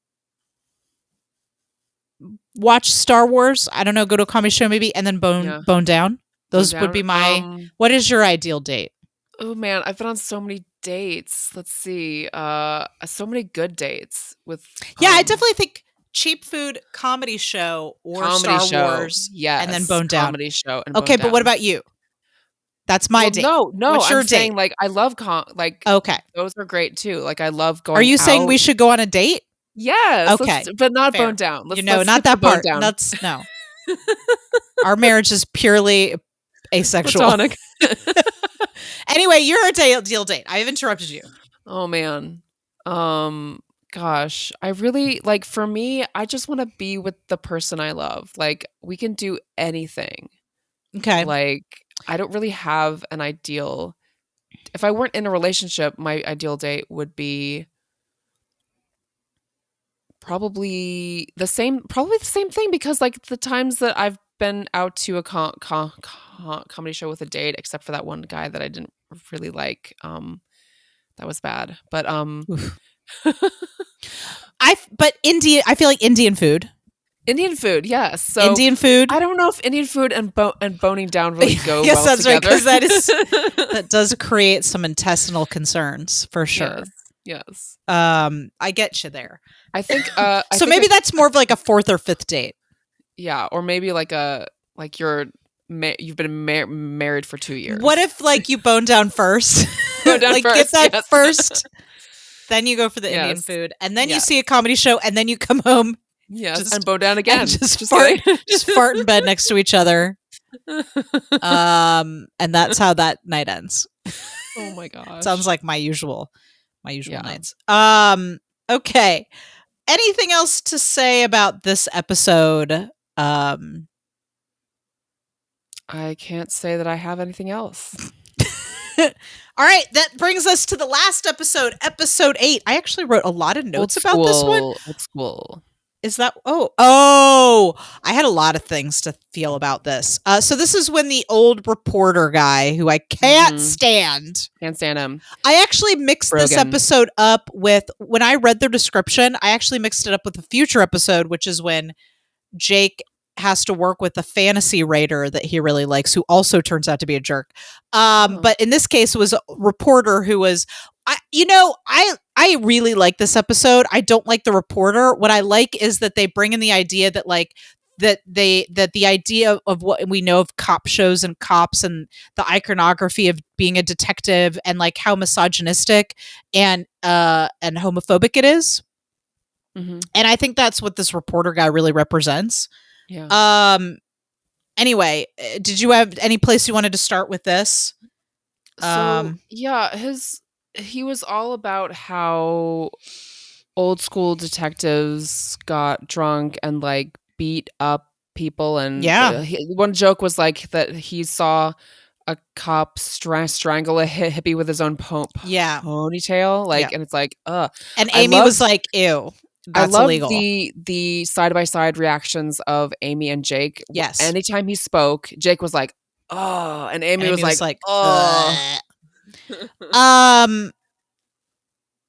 Watch Star Wars. I don't know. Go to a comedy show maybe, and then bone down. Those would be my. What is your ideal date? Oh man, I've been on so many dates. Let's see. So many good dates with. Yeah, I definitely think cheap food, comedy show, or Star Wars. Yeah, and then bone down. Comedy show. And okay, but what about you? That's my date. No. What's your I'm date? saying, like, I love okay, those are great too. Like, I love going. Are you out. saying we should go on a date? Yes. Okay, but not fair. bone down. Let's not that part. That's no. Our marriage is purely asexual. Platonic. Anyway, your ideal date. I've interrupted you. Oh man. Gosh, I really like. For me, I just want to be with the person I love. Like, we can do anything. Okay. Like, I don't really have an ideal. If I weren't in a relationship, my ideal date would be probably the same thing, because like the times that I've been out to a comedy show with a date, except for that one guy that I didn't really like, that was bad. But I feel like Indian food, yes. So Indian food. I don't know if Indian food and boning down really go yes, well that's together. right, because that does create some intestinal concerns for sure. Yes. I get you there. I think so maybe that's more of like a fourth or fifth date. Yeah, or maybe like you've been married for 2 years. What if like you bone down first? Get that first. Then you go for the Indian food, and then you see a comedy show, and then you come home. Yes, and bone down again. Just fart in bed next to each other. And that's how that night ends. Oh my gosh. Sounds like my usual nights. Okay. Anything else to say about this episode? I can't say that I have anything else. All right, that brings us to the last episode, episode 8. I actually wrote a lot of notes about this one. Old school. Is that I had a lot of things to feel about this. So this is when the old reporter guy, who I can't stand him. I actually mixed this episode up with, when I read the description, I actually mixed it up with a future episode, which is when Jake has to work with a fantasy writer that he really likes, who also turns out to be a jerk. But in this case, it was a reporter who was, I really like this episode. I don't like the reporter. What I like is that they bring in the idea that the idea of what we know of cop shows and cops and the iconography of being a detective, and like how misogynistic and homophobic it is. Mm-hmm. And I think that's what this reporter guy really represents. Yeah. Anyway, did you have any place you wanted to start with this? He was all about how old school detectives got drunk and like beat up people, and one joke was like that he saw a cop strangle a hippie with his own ponytail, and it's like and Amy was like, ew. That's I love illegal. the side-by-side reactions of Amy and Jake. Yes. Anytime he spoke, Jake was like, oh, and Amy was like, oh.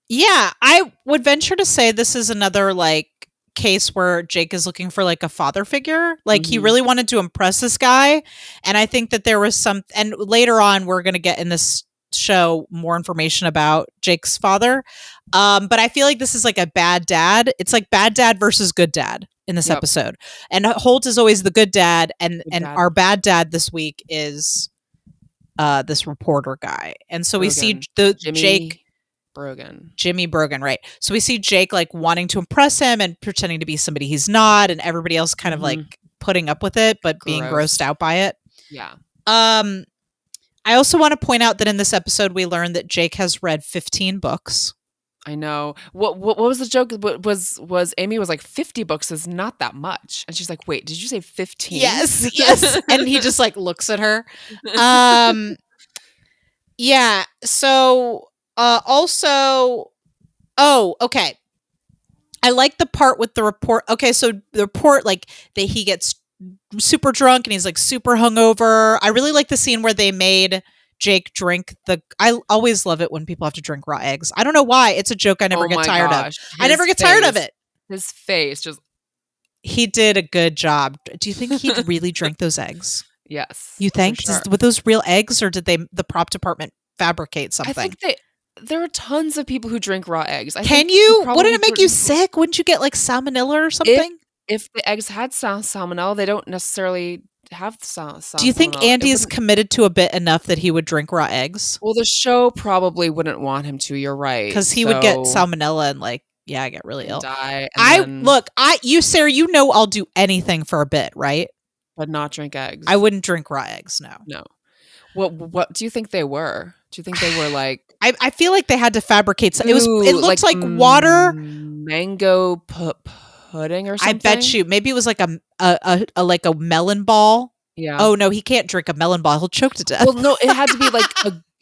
Yeah, I would venture to say this is another like case where Jake is looking for like a father figure. Like he really wanted to impress this guy. And I think that there was and later on we're going to get in this show more information about Jake's father. But I feel like this is like a bad dad. It's like bad dad versus good dad in this episode. And Holt is always the good dad. And our bad dad this week is this reporter guy. And so we see Jimmy Brogan, right? So we see Jake like wanting to impress him and pretending to be somebody he's not, and everybody else kind of like putting up with it, but being grossed out by it. Yeah. I also want to point out that in this episode, we learned that Jake has read 15 books. I know. What was the joke? Was Amy was like 50 books is not that much, and she's like, "Wait, did you say 15?" Yes. And he just like looks at her. Yeah. So also, okay. I like the part with the report. Okay, so the report, like that he gets super drunk and he's like super hungover. I really like the scene where they made Jake drink I always love it when people have to drink raw eggs. I don't know why. It's a joke I never get tired of. I never get tired of it. His face just. He did a good job. Do you think he really drank those eggs? Yes. You think? Sure. Were those real eggs, or did the prop department fabricate something? I think there are tons of people who drink raw eggs. Can you? Wouldn't it make you sick? Wouldn't you get like salmonella or something? If the eggs had salmonella, they don't necessarily have salmonella. Do you think Andy's committed to a bit enough that he would drink raw eggs? Well, the show probably wouldn't want him to. You're right. Because he would get salmonella and like, I get really ill. Die. Sarah, you know I'll do anything for a bit, right? But not drink eggs. I wouldn't drink raw eggs, no. No. What do you think they were? Do you think they were like? I feel like they had to fabricate. It looked like water, mango pudding or something. I bet you. Maybe it was like a like a melon ball. Yeah. Oh no, he can't drink a melon ball. He'll choke to death. Well, no, it had to be like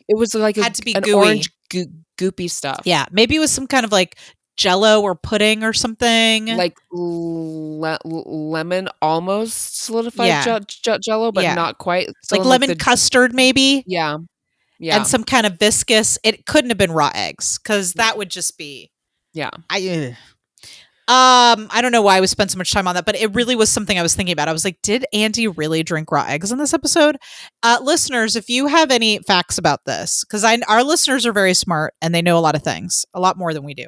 it was like had to be an gooey. orange goopy stuff. Yeah, maybe it was some kind of like Jello or pudding or something. Like lemon almost solidified Jello, but not quite. So like lemon custard, maybe. Yeah. Yeah. And some kind of viscous. It couldn't have been raw eggs because that would just be. Yeah. I don't know why we spent so much time on that, but it really was something I was thinking about. I was like, did Andy really drink raw eggs in this episode? Listeners, if you have any facts about this, because our listeners are very smart and they know a lot of things, a lot more than we do.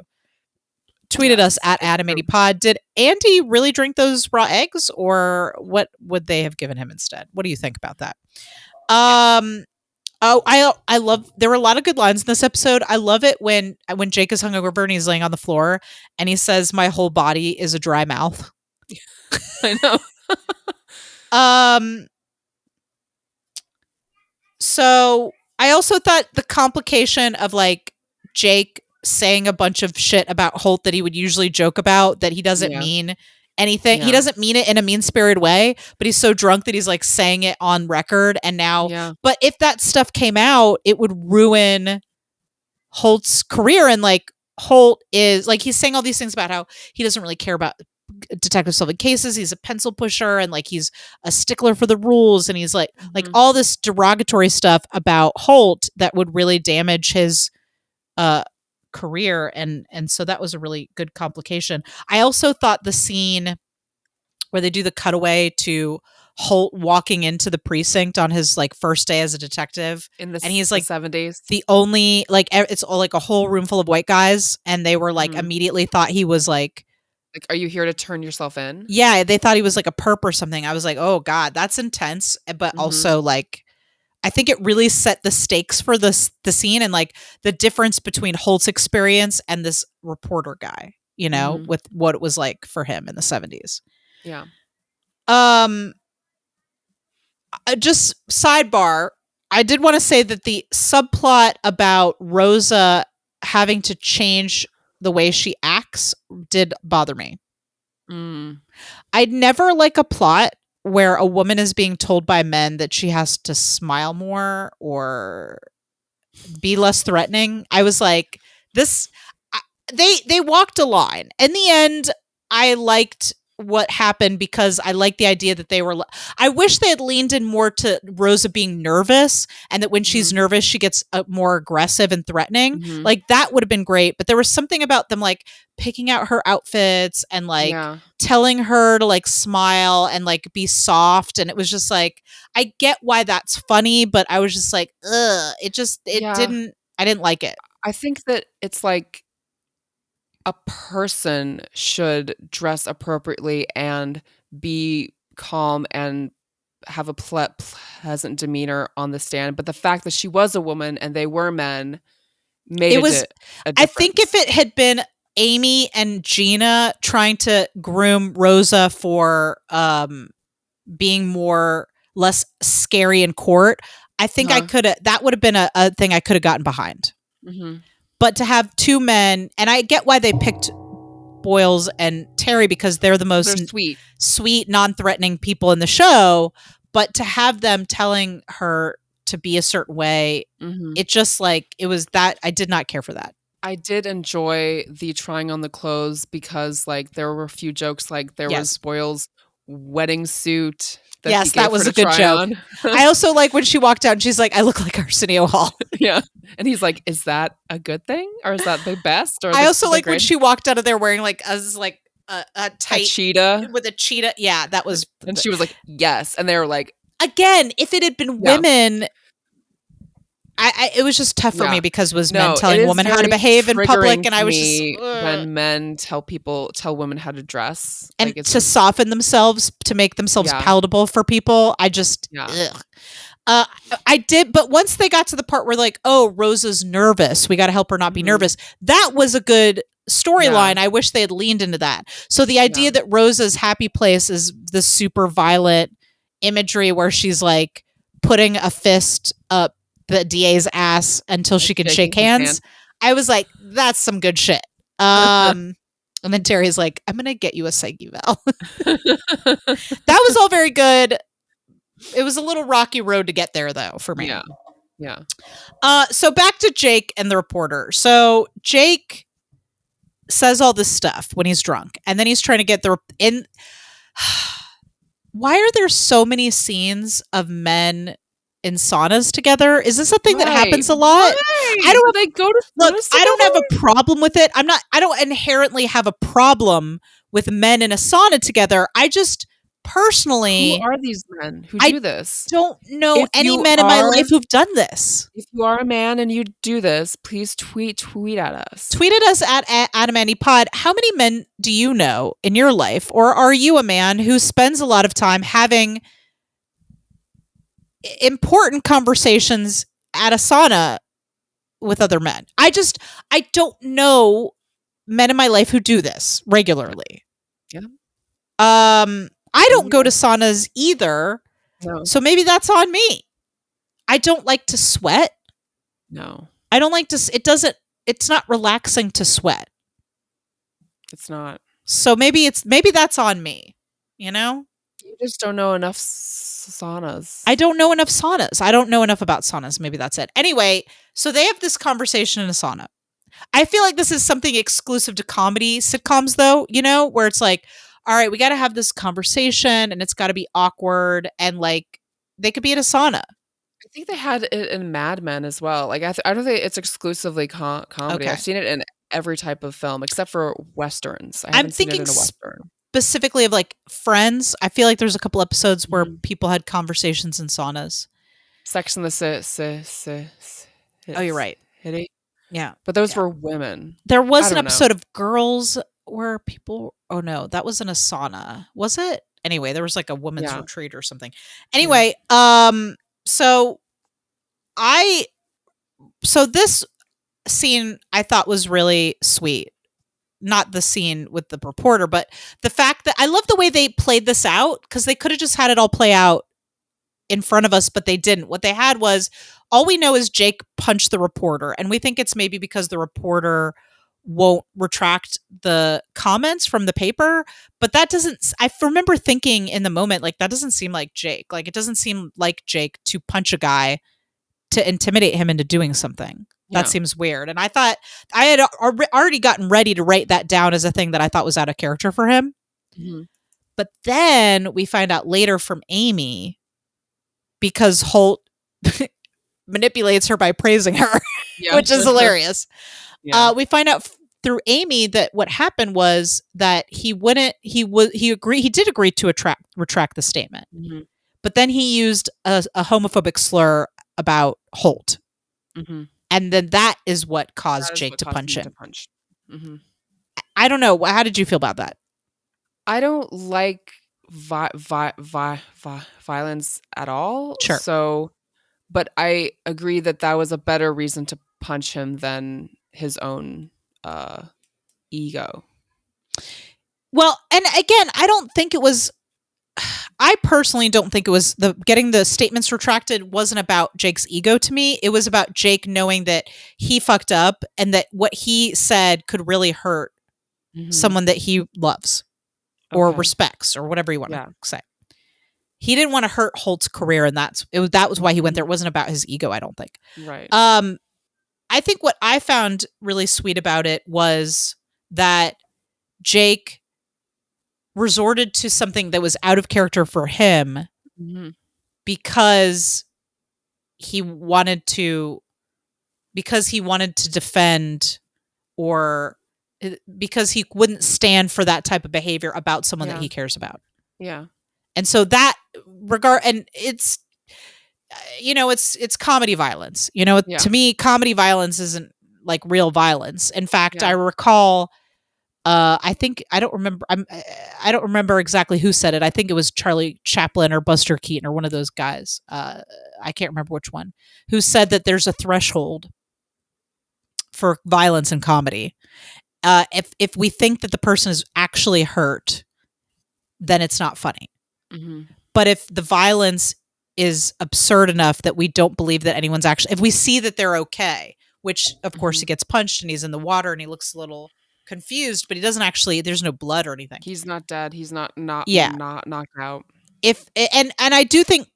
Tweeted us at AdamAndyPod. Did Andy really drink those raw eggs, or what would they have given him instead? What do you think about that? I love. There were a lot of good lines in this episode. I love it when Jake is hungover and he's laying on the floor and he says, "My whole body is a dry mouth." I know. So I also thought the complication of like Jake saying a bunch of shit about Holt that he would usually joke about, that he doesn't mean anything. He doesn't mean it in a mean-spirited way, but he's so drunk that he's like saying it on record. And now, but if that stuff came out, it would ruin Holt's career. And like Holt is like, he's saying all these things about how he doesn't really care about detective solving cases. He's a pencil pusher and like he's a stickler for the rules. And he's like all this derogatory stuff about Holt that would really damage his career, and so that was a really good complication. I also thought the scene where they do the cutaway to Holt walking into the precinct on his like first day as a detective, and he's like 70s, the only like it's all like a whole room full of white guys, and they were like immediately thought he was like, are you here to turn yourself in? Yeah, they thought he was like a perp or something. I was like, oh god, that's intense, but also like I think it really set the stakes for the scene, and like the difference between Holt's experience and this reporter guy, you know, with what it was like for him in the 70s. Yeah. Just sidebar, I did want to say that the subplot about Rosa having to change the way she acts did bother me. I'd never like a plot where a woman is being told by men that she has to smile more or be less threatening. I was like, they walked a line. In the end, I liked what happened because I like the idea that they were. I wish they had leaned in more to Rosa being nervous, and that when she's nervous, she gets more aggressive and threatening. Like that would have been great. But there was something about them like picking out her outfits and like telling her to like smile and like be soft, and it was just like I get why that's funny, but I was just like, ugh. It didn't. I didn't like it. I think that it's like a person should dress appropriately and be calm and have a pleasant demeanor on the stand. But the fact that she was a woman and they were men made a difference. I think if it had been Amy and Gina trying to groom Rosa for being less scary in court, I think that would have been a thing I could have gotten behind. But to have two men, and I get why they picked Boyles and Terry because they're the most sweet, non-threatening people in the show. But to have them telling her to be a certain way, it just like, it was that, I did not care for that. I did enjoy the trying on the clothes because like there were a few jokes, like there was Boyles' wedding suit. That was a good joke. I also like when she walked out and she's like, I look like Arsenio Hall. Yeah. And he's like, is that a good thing? Or is that the best? Or I also like when she walked out of there wearing like a tight cheetah. With a cheetah. Yeah, that was. And she was like, yes. And they were like. Again, if it had been women, it was just tough for me because it was men telling women how to behave in public. And I was just. When men tell women how to dress. And like to soften themselves, to make themselves palatable for people. I just. I did, but once they got to the part where like, oh, Rosa's nervous, we got to help her not be nervous. That was a good storyline. I wish they had leaned into that. So the idea that Rosa's happy place is the super violent imagery where she's like putting a fist up the DA's ass until she could shake hands. I was like, that's some good shit. And then Terry's like, I'm going to get you a psych eval. That was all very good. It was a little rocky road to get there, though, for me. Yeah. So back to Jake and the reporter. So Jake says all this stuff when he's drunk, and then he's trying to get why are there so many scenes of men in saunas together? Is this a thing that happens a lot? I don't. They go to look. I don't have a problem with it. I don't inherently have a problem with men in a sauna together. I just. Personally, who are these men who do this? Don't know any men in my life who've done this. If you are a man and you do this, please tweet at us. Tweet at us at AdamAndyPod. How many men do you know in your life, or are you a man who spends a lot of time having important conversations at a sauna with other men? I don't know men in my life who do this regularly. Yeah. I don't go to saunas either. No. So maybe that's on me. I don't like to sweat. No. I don't like to it's not relaxing to sweat. It's not. So maybe that's on me, you know? You just don't know enough saunas. I don't know enough saunas. I don't know enough about saunas. Maybe that's it. Anyway, so they have this conversation in a sauna. I feel like this is something exclusive to comedy sitcoms though, you know, where it's like, all right, we got to have this conversation and it's got to be awkward and like they could be in a sauna. I think they had it in Mad Men as well. Like I don't think it's exclusively comedy. Okay. I've seen it in every type of film except for westerns. I'm thinking it in a western. Specifically of like Friends. I feel like there's a couple episodes where people had conversations in saunas. Sex and the Oh, you're right. Yeah, but those were women. There was an episode of Girls where people. Oh no, that was in a sauna. Was it? Anyway, there was like a women's retreat or something. Anyway, so this scene I thought was really sweet. Not the scene with the reporter, but the fact that I love the way they played this out because they could have just had it all play out in front of us, but they didn't. What they had was all we know is Jake punched the reporter, and we think it's maybe because the reporter won't retract the comments from the paper, but that doesn't. I remember thinking in the moment, like that doesn't seem like Jake. Like it doesn't seem like Jake to punch a guy to intimidate him into doing something. Yeah. That seems weird. And I thought I had already gotten ready to write that down as a thing that I thought was out of character for him. Mm-hmm. But then we find out later from Amy, because Holt manipulates her by praising her, which is hilarious. Yeah. We find out through Amy that what happened was that he did agree to retract the statement, Mm-hmm. but then he used a homophobic slur about Holt. Mm-hmm. And then that is what caused That is Jake what to caused punch him him. to punch. Mm-hmm. I don't know. How did you feel about that? I don't like violence at all. Sure. So, but I agree that was a better reason to punch him than his own ego. Well, and again, I personally don't think it was getting the statements retracted wasn't about Jake's ego to me. It was about Jake knowing that he fucked up and that what he said could really hurt someone that he loves or respects or whatever you want to say. He didn't want to hurt Holt's career, and that was why he went there. It wasn't about his ego, I don't think. Right. I think what I found really sweet about it was that Jake resorted to something that was out of character for him because he wanted to defend, or because he wouldn't stand for that type of behavior about someone that he cares about. Yeah. And so that regard, and it's, it's comedy violence. To me, comedy violence isn't like real violence. In fact, I recall, I don't remember exactly who said it. I think it was Charlie Chaplin or Buster Keaton or one of those guys. I can't remember which one, who said that there's a threshold for violence in comedy. If we think that the person is actually hurt, then it's not funny. Mm-hmm. But if the violence is absurd enough that we don't believe that anyone's actually, if we see that they're okay, which of course he gets punched and he's in the water and he looks a little confused, but he doesn't actually, there's no blood or anything. He's not dead. He's not knocked out. And I do think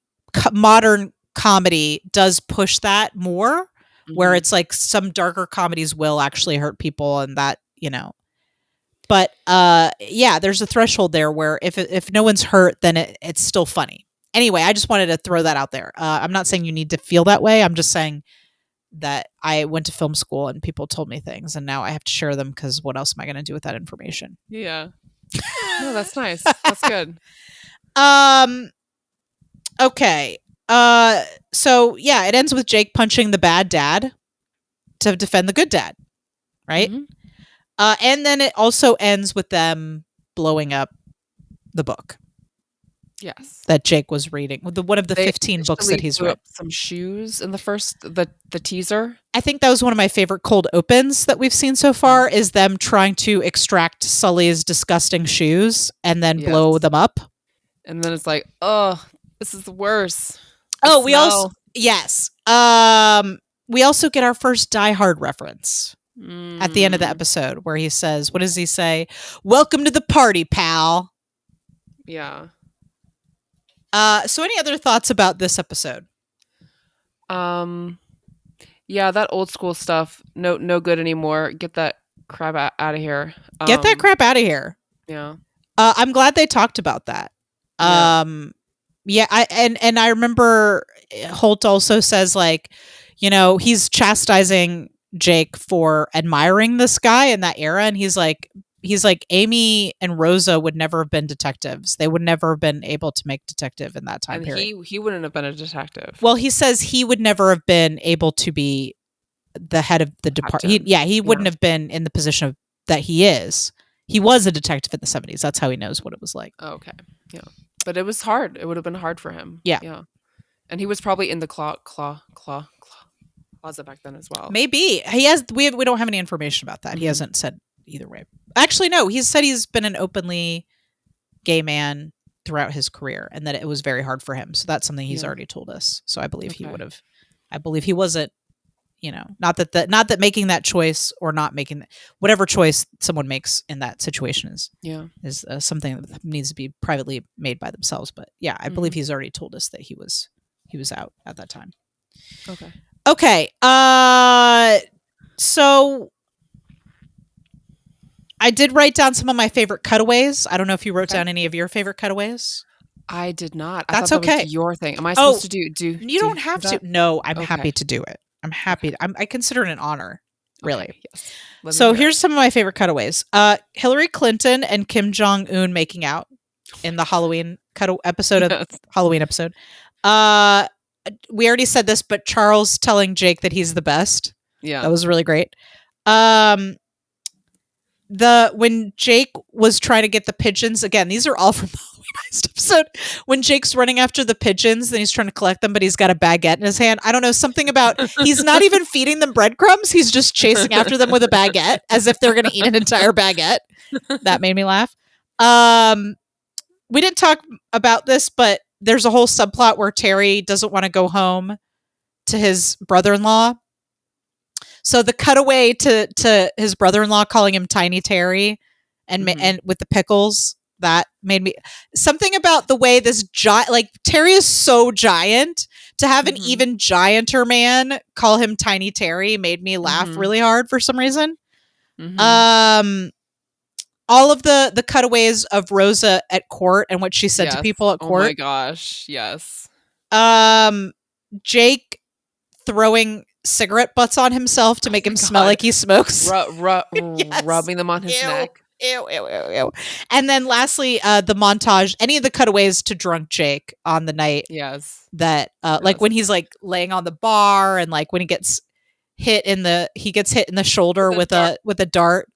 modern comedy does push that more, where it's like some darker comedies will actually hurt people, and that, but there's a threshold there where if no one's hurt, then it's still funny. Anyway, I just wanted to throw that out there. I'm not saying you need to feel that way. I'm just saying that I went to film school and people told me things, and now I have to share them because what else am I going to do with that information? Yeah. No, that's nice. That's good. Okay. So yeah, it ends with Jake punching the bad dad to defend the good dad, right? Mm-hmm. And then it also ends with them blowing up the book. Yes. That Jake was reading. One of the 15 books that he's read. Some shoes in the teaser. I think that was one of my favorite cold opens that we've seen so far, is them trying to extract Sully's disgusting shoes and then blow them up. And then it's like, oh, this is the worst. We also get our first Die Hard reference at the end of the episode, where he says, what does he say? "Welcome to the party, pal." Yeah. So any other thoughts about this episode? Yeah, that old school stuff, no good anymore. Get that crap out of here. Get that crap out of here. Yeah. I'm glad they talked about that. Yeah. I remember Holt also says, like, he's chastising Jake for admiring this guy in that era, and he's like, Amy and Rosa would never have been detectives. They would never have been able to make detective in that time period. He wouldn't have been a detective. Well, he says he would never have been able to be the head of the department. He wouldn't have been in the position that he is. He was a detective in the 70s. That's how he knows what it was like. Oh, okay. Yeah. But it was hard. It would have been hard for him. Yeah. Yeah. And he was probably in the closet back then as well. Maybe. We don't have any information about that. Mm-hmm. He hasn't said either way. Actually, no. He said he's been an openly gay man throughout his career, and that it was very hard for him. So that's something he's already told us. So I believe he would have. I believe he wasn't. Not that making that choice or not making whatever choice someone makes in that situation is something that needs to be privately made by themselves. But yeah, I believe he's already told us that he was out at that time. Okay. So I did write down some of my favorite cutaways. I don't know if you wrote down any of your favorite cutaways. I did not. That's thought that okay. was your thing. Am I supposed to do? You don't have to. No, I'm Okay. happy to do it. I'm happy. I consider it an honor, really. Okay, yes. Let me So hear here's it. some of my favorite cutaways. Hillary Clinton and Kim Jong-un making out in the Halloween episode of Yes. Halloween episode. We already said this, but Charles telling Jake that he's the best. Yeah. That was really great. When Jake was trying to get the pigeons, again, these are all from the Halloween Heist episode. When Jake's running after the pigeons, then he's trying to collect them, but he's got a baguette in his hand. I don't know, something about he's not even feeding them breadcrumbs. He's just chasing after them with a baguette as if they're going to eat an entire baguette. That made me laugh. We didn't talk about this, but there's a whole subplot where Terry doesn't want to go home to his brother-in-law. So the cutaway to his brother-in-law calling him Tiny Terry and with the pickles, that made me something about the way this Terry is so giant, to have an even gianter man call him Tiny Terry made me laugh really hard for some reason. All of the cutaways of Rosa at court and what she said to people at court. Oh my gosh, yes. Jake throwing cigarette butts on himself to make him smell like he smokes. Yes. Rubbing them on his neck. Ew. And then lastly, the montage, any of the cutaways to drunk Jake on the night. Yes. That like when he's like laying on the bar and like when he gets hit in the shoulder with a dart.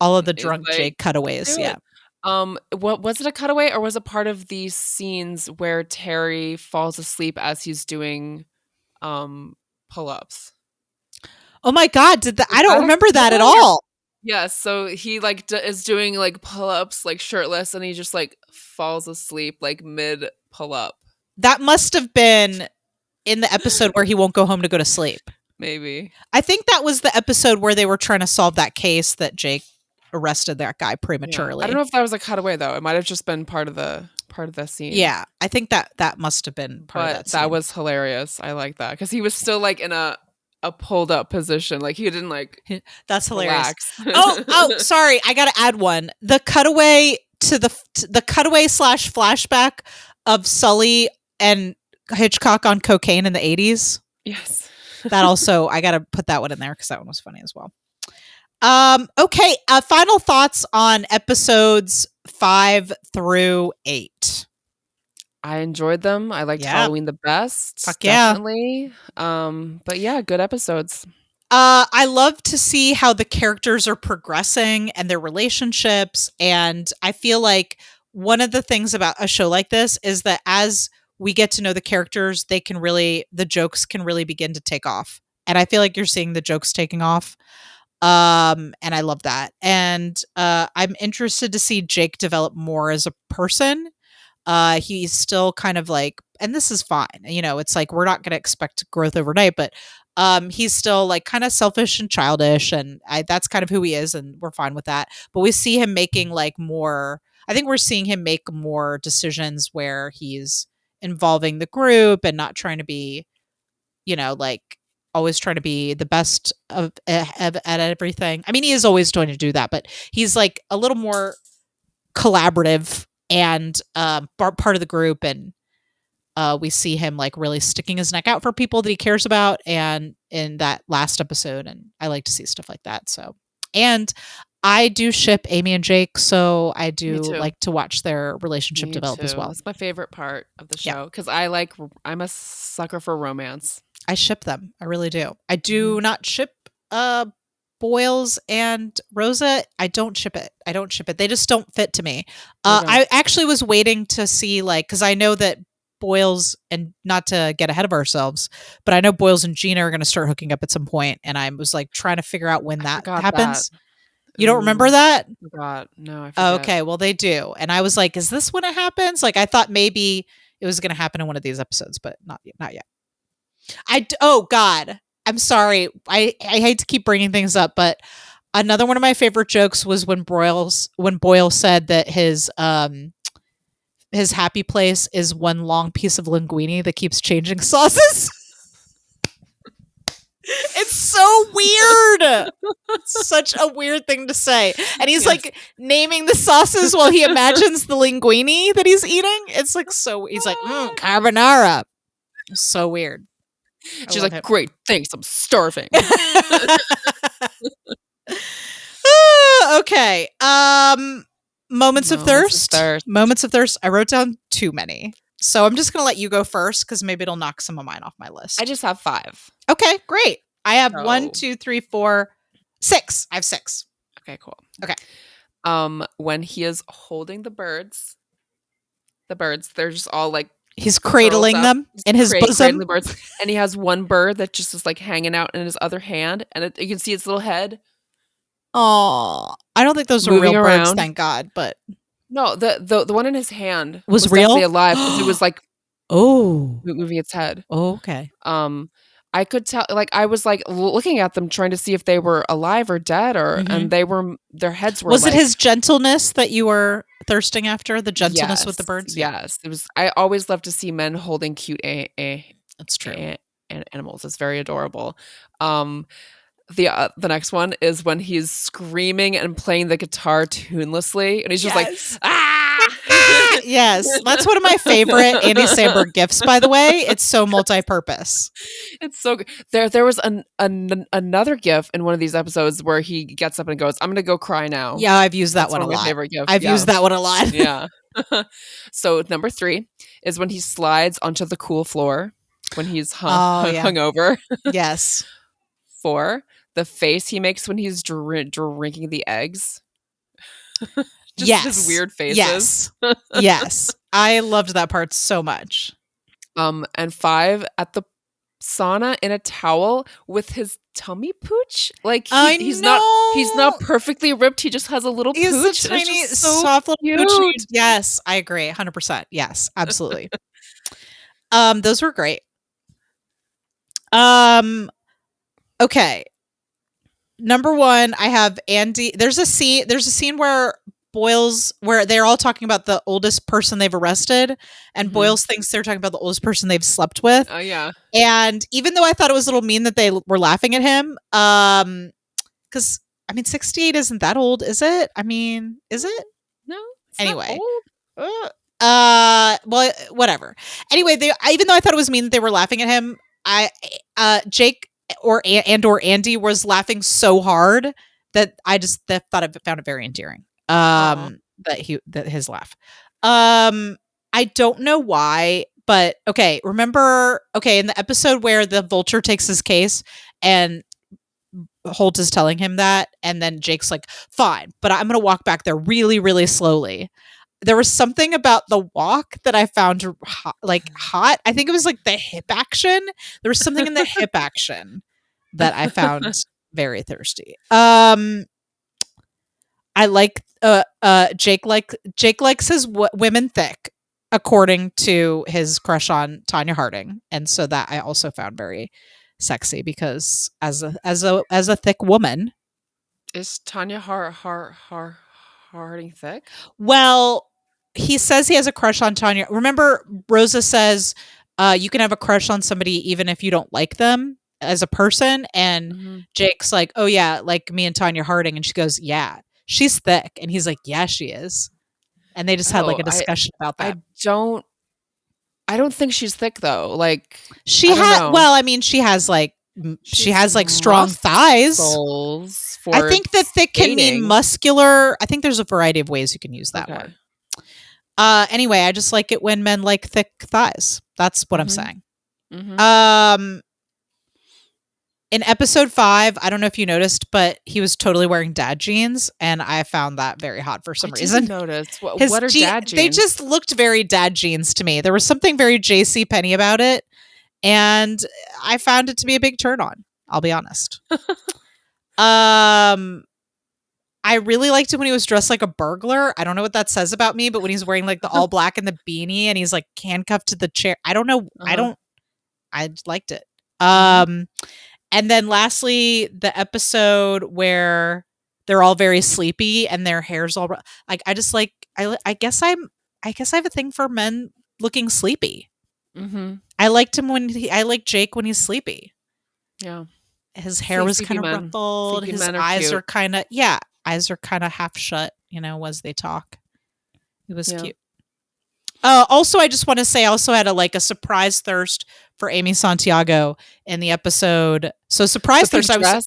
All of the drunk Jake cutaways. Yeah. What was it, a cutaway, or was it part of these scenes where Terry falls asleep as he's doing pull-ups? Oh my god, I don't remember that at all. Yes, so he like is doing like pull-ups like shirtless, and he just like falls asleep like mid pull-up. That must have been in the episode where he won't go home to go to sleep. Maybe. I think that was the episode where they were trying to solve that case that Jake arrested that guy prematurely. Yeah. I don't know if that was a cutaway though. It might have just been part of the scene. Yeah, I think that must have been part of that scene. That was hilarious. I like that because he was still like in a pulled up position. Like he didn't like. That's hilarious. oh, sorry. I got to add one. The cutaway to the cutaway / flashback of Sully and Hitchcock on cocaine in the 80s. Yes. That also, I got to put that one in there because that one was funny as well. Okay. Final thoughts on episodes 5 through 8. I enjoyed them. I liked Halloween the best. Fuck yeah. Definitely. But yeah, good episodes. I love to see how the characters are progressing and their relationships. And I feel like one of the things about a show like this is that as we get to know the characters, the jokes can really begin to take off. And I feel like you're seeing the jokes taking off. And I love that. And I'm interested to see Jake develop more as a person. He's still kind of like, and this is fine. You know, it's like, we're not going to expect growth overnight, but he's still like kind of selfish and childish. And that's kind of who he is. And we're fine with that. But we see him making like more, I think we're seeing him make more decisions where he's involving the group and not trying to be, you know, like always trying to be the best at everything. I mean, he is always going to do that, but he's like a little more collaborative and part of the group. And we see him like really sticking his neck out for people that he cares about. And in that last episode, and I like to see stuff like that. So, and I do ship Amy and Jake, so I do like to watch their relationship develop as well. That's my favorite part of the show because I'm a sucker for romance. I ship them. I really do. I do not ship Boyles and Rosa. I don't ship it. They just don't fit to me. I actually was waiting to see because I know that Boyles, and not to get ahead of ourselves, but I know Boyles and Gina are going to start hooking up at some point, and I was like trying to figure out when that happens. You don't remember that? God, no. I forget. Okay, well they do, and I was like, "Is this when it happens?" Like I thought maybe it was going to happen in one of these episodes, but not yet. Oh God, I'm sorry. I hate to keep bringing things up, but another one of my favorite jokes was when Boyle said that his happy place is one long piece of linguine that keeps changing sauces. It's so weird. It's such a weird thing to say. And he's like naming the sauces while he imagines the linguine that he's eating. It's like so. He's like carbonara. So weird. She's like, great, thanks. I'm starving. Okay. Moments of thirst. Moments of thirst. I wrote down too many. So I'm just going to let you go first because maybe it'll knock some of mine off my list. I just have 5. Okay, great. I have 1, 2, 3, 4, 6. I have 6. Okay, cool. Okay. When he is holding the birds, they're just all like he's cradling them in his bosom. The birds, and he has one bird that just is like hanging out in his other hand, and you can see its little head. Oh, I don't think those are real birds, thank God. But no, the one in his hand was real, definitely alive. It was like moving its head. Oh, okay. I could tell, like I was like looking at them, trying to see if they were alive or dead, and their heads were. Was it his gentleness that you were thirsting after? The gentleness with the birds? Yes, it was. I always love to see men holding cute That's true. Animals. It's very adorable. The next one is when he's screaming and playing the guitar tunelessly, and he's just like, ah! Yes, that's one of my favorite Andy Samberg gifs, by the way. It's so multi-purpose. It's so good. There was another gif in one of these episodes where he gets up and goes, I'm gonna go cry now. Yeah, I've used that one a lot. My favorite gif. I've used that one a lot. Yeah. So number 3 is when he slides onto the cool floor when he's hungover. Yes. 4, the face he makes when he's drinking the eggs. Just his weird faces. Yes. I loved that part so much. And 5, at the sauna in a towel with his tummy pooch. Like he's not perfectly ripped. He just has a little he's pooch. A tiny, soft little pooch. Yes, I agree. 100%. Yes, absolutely. Those were great. Okay. Number 1, I have Andy. There's a scene where they're all talking about the oldest person they've arrested, and Boyles thinks they're talking about the oldest person they've slept with. Oh yeah. And even though I thought it was a little mean that they were laughing at him, because I mean 68 isn't that old, is it? I mean, is it? No. Anyway. Well, whatever. Anyway, even though I thought it was mean that they were laughing at him, Jake or Andy was laughing so hard that I found it very endearing. That his laugh. I don't know why, but okay, remember in the episode where the Vulture takes his case and Holt is telling him that, and then Jake's like, fine, but I'm gonna walk back there really, really slowly. There was something about the walk that I found hot. I think it was like the hip action. There was something in the hip action that I found very thirsty. I like Jake likes his women thick, according to his crush on Tanya Harding, and so that I also found very sexy because as a thick woman, is Tanya Harding thick? Well, he says he has a crush on Tanya. Remember, Rosa says you can have a crush on somebody even if you don't like them as a person, and Jake's like, oh yeah, like me and Tanya Harding, and she goes, yeah. She's thick. And he's like, yeah, she is. And they just had like a discussion about that. I don't think she's thick though. Like she has like strong thighs. I think that thick can mean muscular. I think there's a variety of ways you can use that word. Anyway, I just like it when men like thick thighs. That's what I'm saying. In episode 5, I don't know if you noticed, but he was totally wearing dad jeans, and I found that very hot for some reason. I didn't notice. What are dad jeans? They just looked very dad jeans to me. There was something very J.C. Penney about it, and I found it to be a big turn on. I'll be honest. I really liked it when he was dressed like a burglar. I don't know what that says about me, but when he's wearing like the all black and the beanie, and he's like handcuffed to the chair, I don't know. I liked it. And then lastly, the episode where they're all very sleepy and their hair's all like, I guess I have a thing for men looking sleepy. I liked him I like Jake when he's sleepy. Yeah. his hair was Sleepy kind of men. ruffled. Sleepy His men are eyes cute. are kind of half shut, as they talk. It was cute. Also, I just want to say, I also had a surprise thirst for Amy Santiago in the episode. So surprise The pink thirst. dress?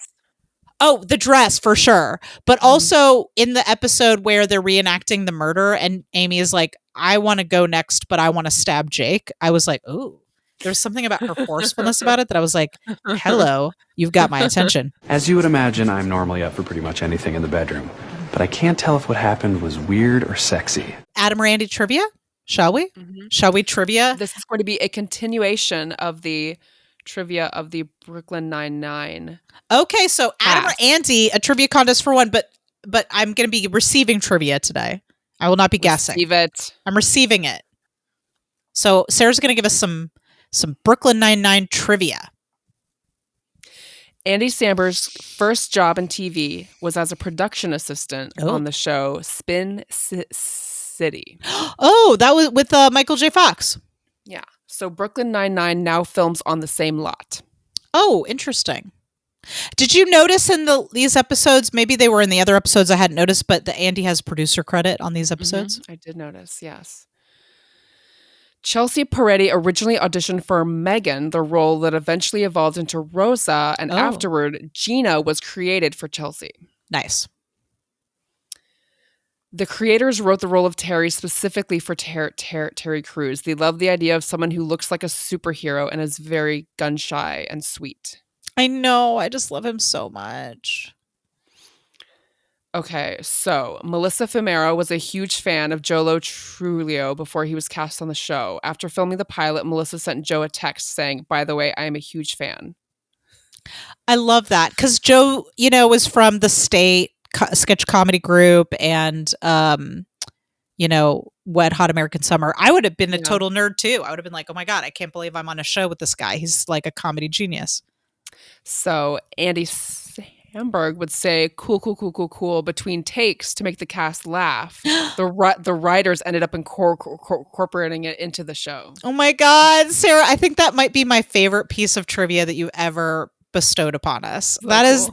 The dress for sure, but also in the episode where they're reenacting the murder, and Amy is like, "I want to go next, but I want to stab Jake." I was like, "Ooh." There's something about her forcefulness about it that I was like, "Hello, you've got my attention." As you would imagine, I'm normally up for pretty much anything in the bedroom, but I can't tell if what happened was weird or sexy. Adam Randy trivia? Shall we? Shall we trivia? This is going to be a continuation of the trivia of the Brooklyn Nine-Nine. Okay, so Adam or Andy, a trivia contest for one, but I'm going to be receiving trivia today. I will not be guessing. Receive it. I'm receiving it. So Sarah's going to give us some Brooklyn Nine-Nine trivia. Andy Samberg's first job in TV was as a production assistant on the show Spin City. Oh, that was with Michael J. Fox. Yeah. So Brooklyn Nine-Nine now films on the same lot. Oh, interesting. Did you notice in these episodes, maybe they were in the other episodes I hadn't noticed, but that Andy has producer credit on these episodes? I did notice, yes. Chelsea Peretti originally auditioned for Megan, the role that eventually evolved into Rosa, and afterward, Gina was created for Chelsea. Nice. The creators wrote the role of Terry specifically for Terry Crews. They love the idea of someone who looks like a superhero and is very gun-shy and sweet. I know. I just love him so much. Okay, so Melissa Fumero was a huge fan of Jolo Trulio before he was cast on the show. After filming the pilot, Melissa sent Joe a text saying, "By the way, I am a huge fan." I love that because Joe, was from the State sketch comedy group and, Wet Hot American Summer. I would have been a total nerd too. I would have been like, oh my God, I can't believe I'm on a show with this guy. He's like a comedy genius. So Andy Samberg would say, cool between takes to make the cast laugh. The writers ended up incorporating it into the show. Oh my God, Sarah, I think that might be my favorite piece of trivia that you ever bestowed upon us. That is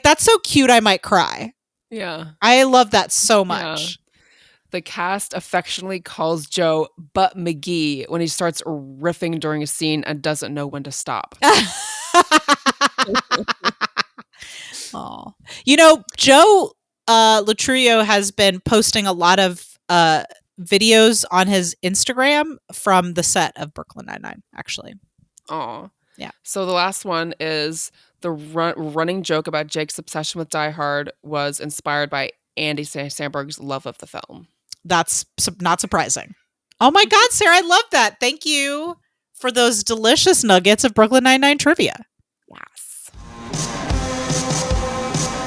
that's so cute I might cry. Yeah. I love that so much. Yeah. The cast affectionately calls Joe Butt McGee when he starts riffing during a scene and doesn't know when to stop. Oh, Joe Latruio has been posting a lot of videos on his Instagram from the set of Brooklyn Nine-Nine, actually. Oh, yeah. So the last one is the running joke about Jake's obsession with Die Hard was inspired by Andy Samberg's love of the film. That's not surprising. Oh my God, Sarah, I love that. Thank you for those delicious nuggets of Brooklyn Nine-Nine trivia. Yes.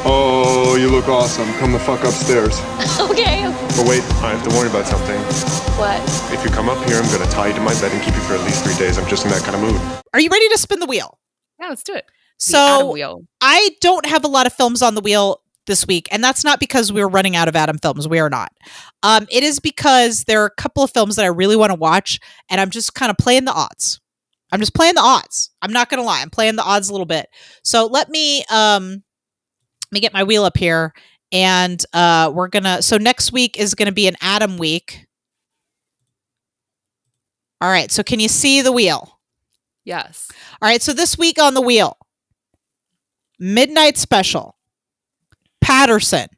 Oh, you look awesome. Come the fuck upstairs. Okay. But wait, I have to warn you about something. What? If you come up here, I'm gonna tie you to my bed and keep you for at least 3 days. I'm just in that kind of mood. Are you ready to spin the wheel? Yeah, let's do it. So Adam wheel. I don't have a lot of films on the wheel this week, and that's not because we're running out of Adam films. We are not. It is because there are a couple of films that I really want to watch, and I'm just kind of playing the odds. I'm just playing the odds. I'm not going to lie. I'm playing the odds a little bit. So let me get my wheel up here, and so next week is going to be an Adam week. All right. So can you see the wheel? Yes. All right. So this week on the wheel, Midnight Special, Patterson,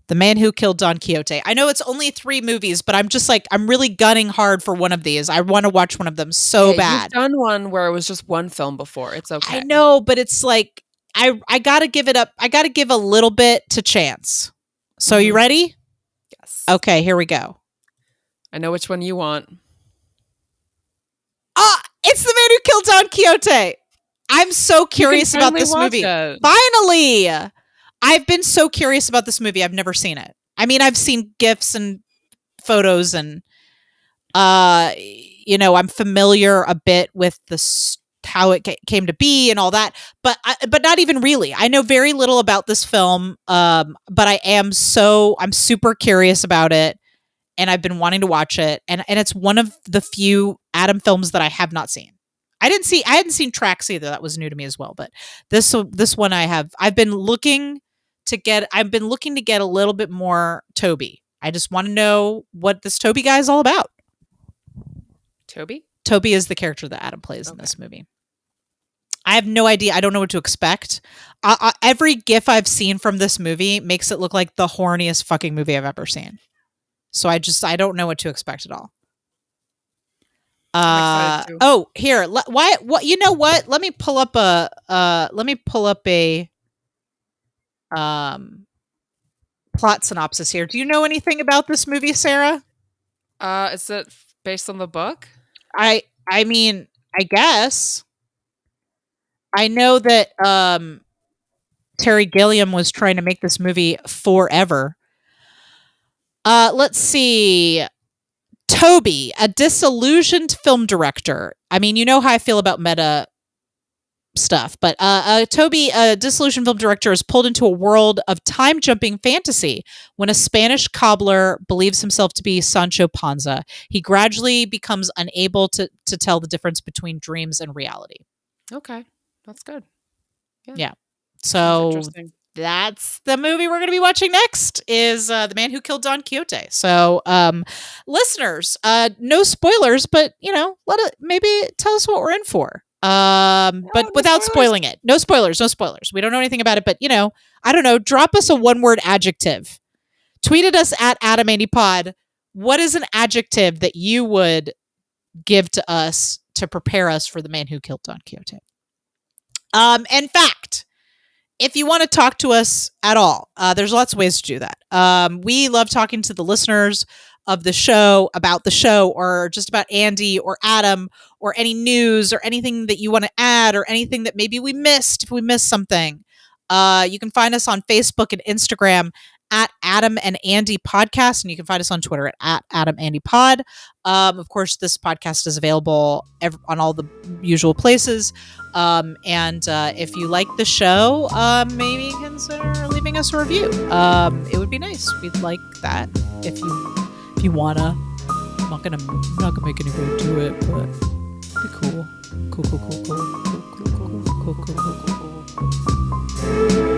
The Man Who Killed Don Quixote. I know it's only 3 movies, but I'm just I'm really gunning hard for one of these. I want to watch one of them so bad. You've done one where it was just one film before. It's okay. I know, but it's I got to give it up. I got to give a little bit to chance. So you ready? Yes. Okay, here we go. I know which one you want. It's The Man Who Killed Don Quixote. I'm so curious about this movie. Finally! I've been so curious about this movie. I've never seen it. I mean, I've seen GIFs and photos and, I'm familiar a bit with how it came to be and all that, but not even really. I know very little about this film, but I'm super curious about it, and I've been wanting to watch it, and it's one of the few Adam films that I have not seen. I hadn't seen Tracks either. That was new to me as well. But this one I've been looking to get a little bit more Toby. I just want to know what this Toby guy is all about. Toby? Toby is the character that Adam plays in this movie. I have no idea. I don't know what to expect. Every GIF I've seen from this movie makes it look like the horniest fucking movie I've ever seen. So I don't know what to expect at all. Here. What? You know what? Let me pull up a plot synopsis here. Do you know anything about this movie, Sarah? Is it based on the book? I mean, I guess. I know that Terry Gilliam was trying to make this movie forever. Let's see. Toby, a disillusioned film director. I mean, you know how I feel about meta stuff, but Toby, a disillusioned film director, is pulled into a world of time-jumping fantasy when a Spanish cobbler believes himself to be Sancho Panza. He gradually becomes unable to tell the difference between dreams and reality. Okay, that's good. Yeah. So that's the movie we're going to be watching next is The Man Who Killed Don Quixote. So listeners, no spoilers, but maybe tell us what we're in for. But without spoiling it. No spoilers. We don't know anything about it, but I don't know, drop us a one-word adjective. Tweet at us at AdamAndyPod. What is an adjective that you would give to us to prepare us for The Man Who Killed Don Quixote? In fact, if you want to talk to us at all, there's lots of ways to do that. We love talking to the listeners of the show about the show, or just about Andy or Adam, or any news or anything that you want to add, or anything that maybe we missed. If we missed something, you can find us on Facebook and Instagram at Adam and Andy Podcast, and you can find us on Twitter at Adam Andy Pod. Of course, this podcast is available on all the usual places. And if you like the show, maybe consider leaving us a review. It would be nice. We'd like that if you wanna. I'm not gonna make anybody do it, but it'd be cool. Cool.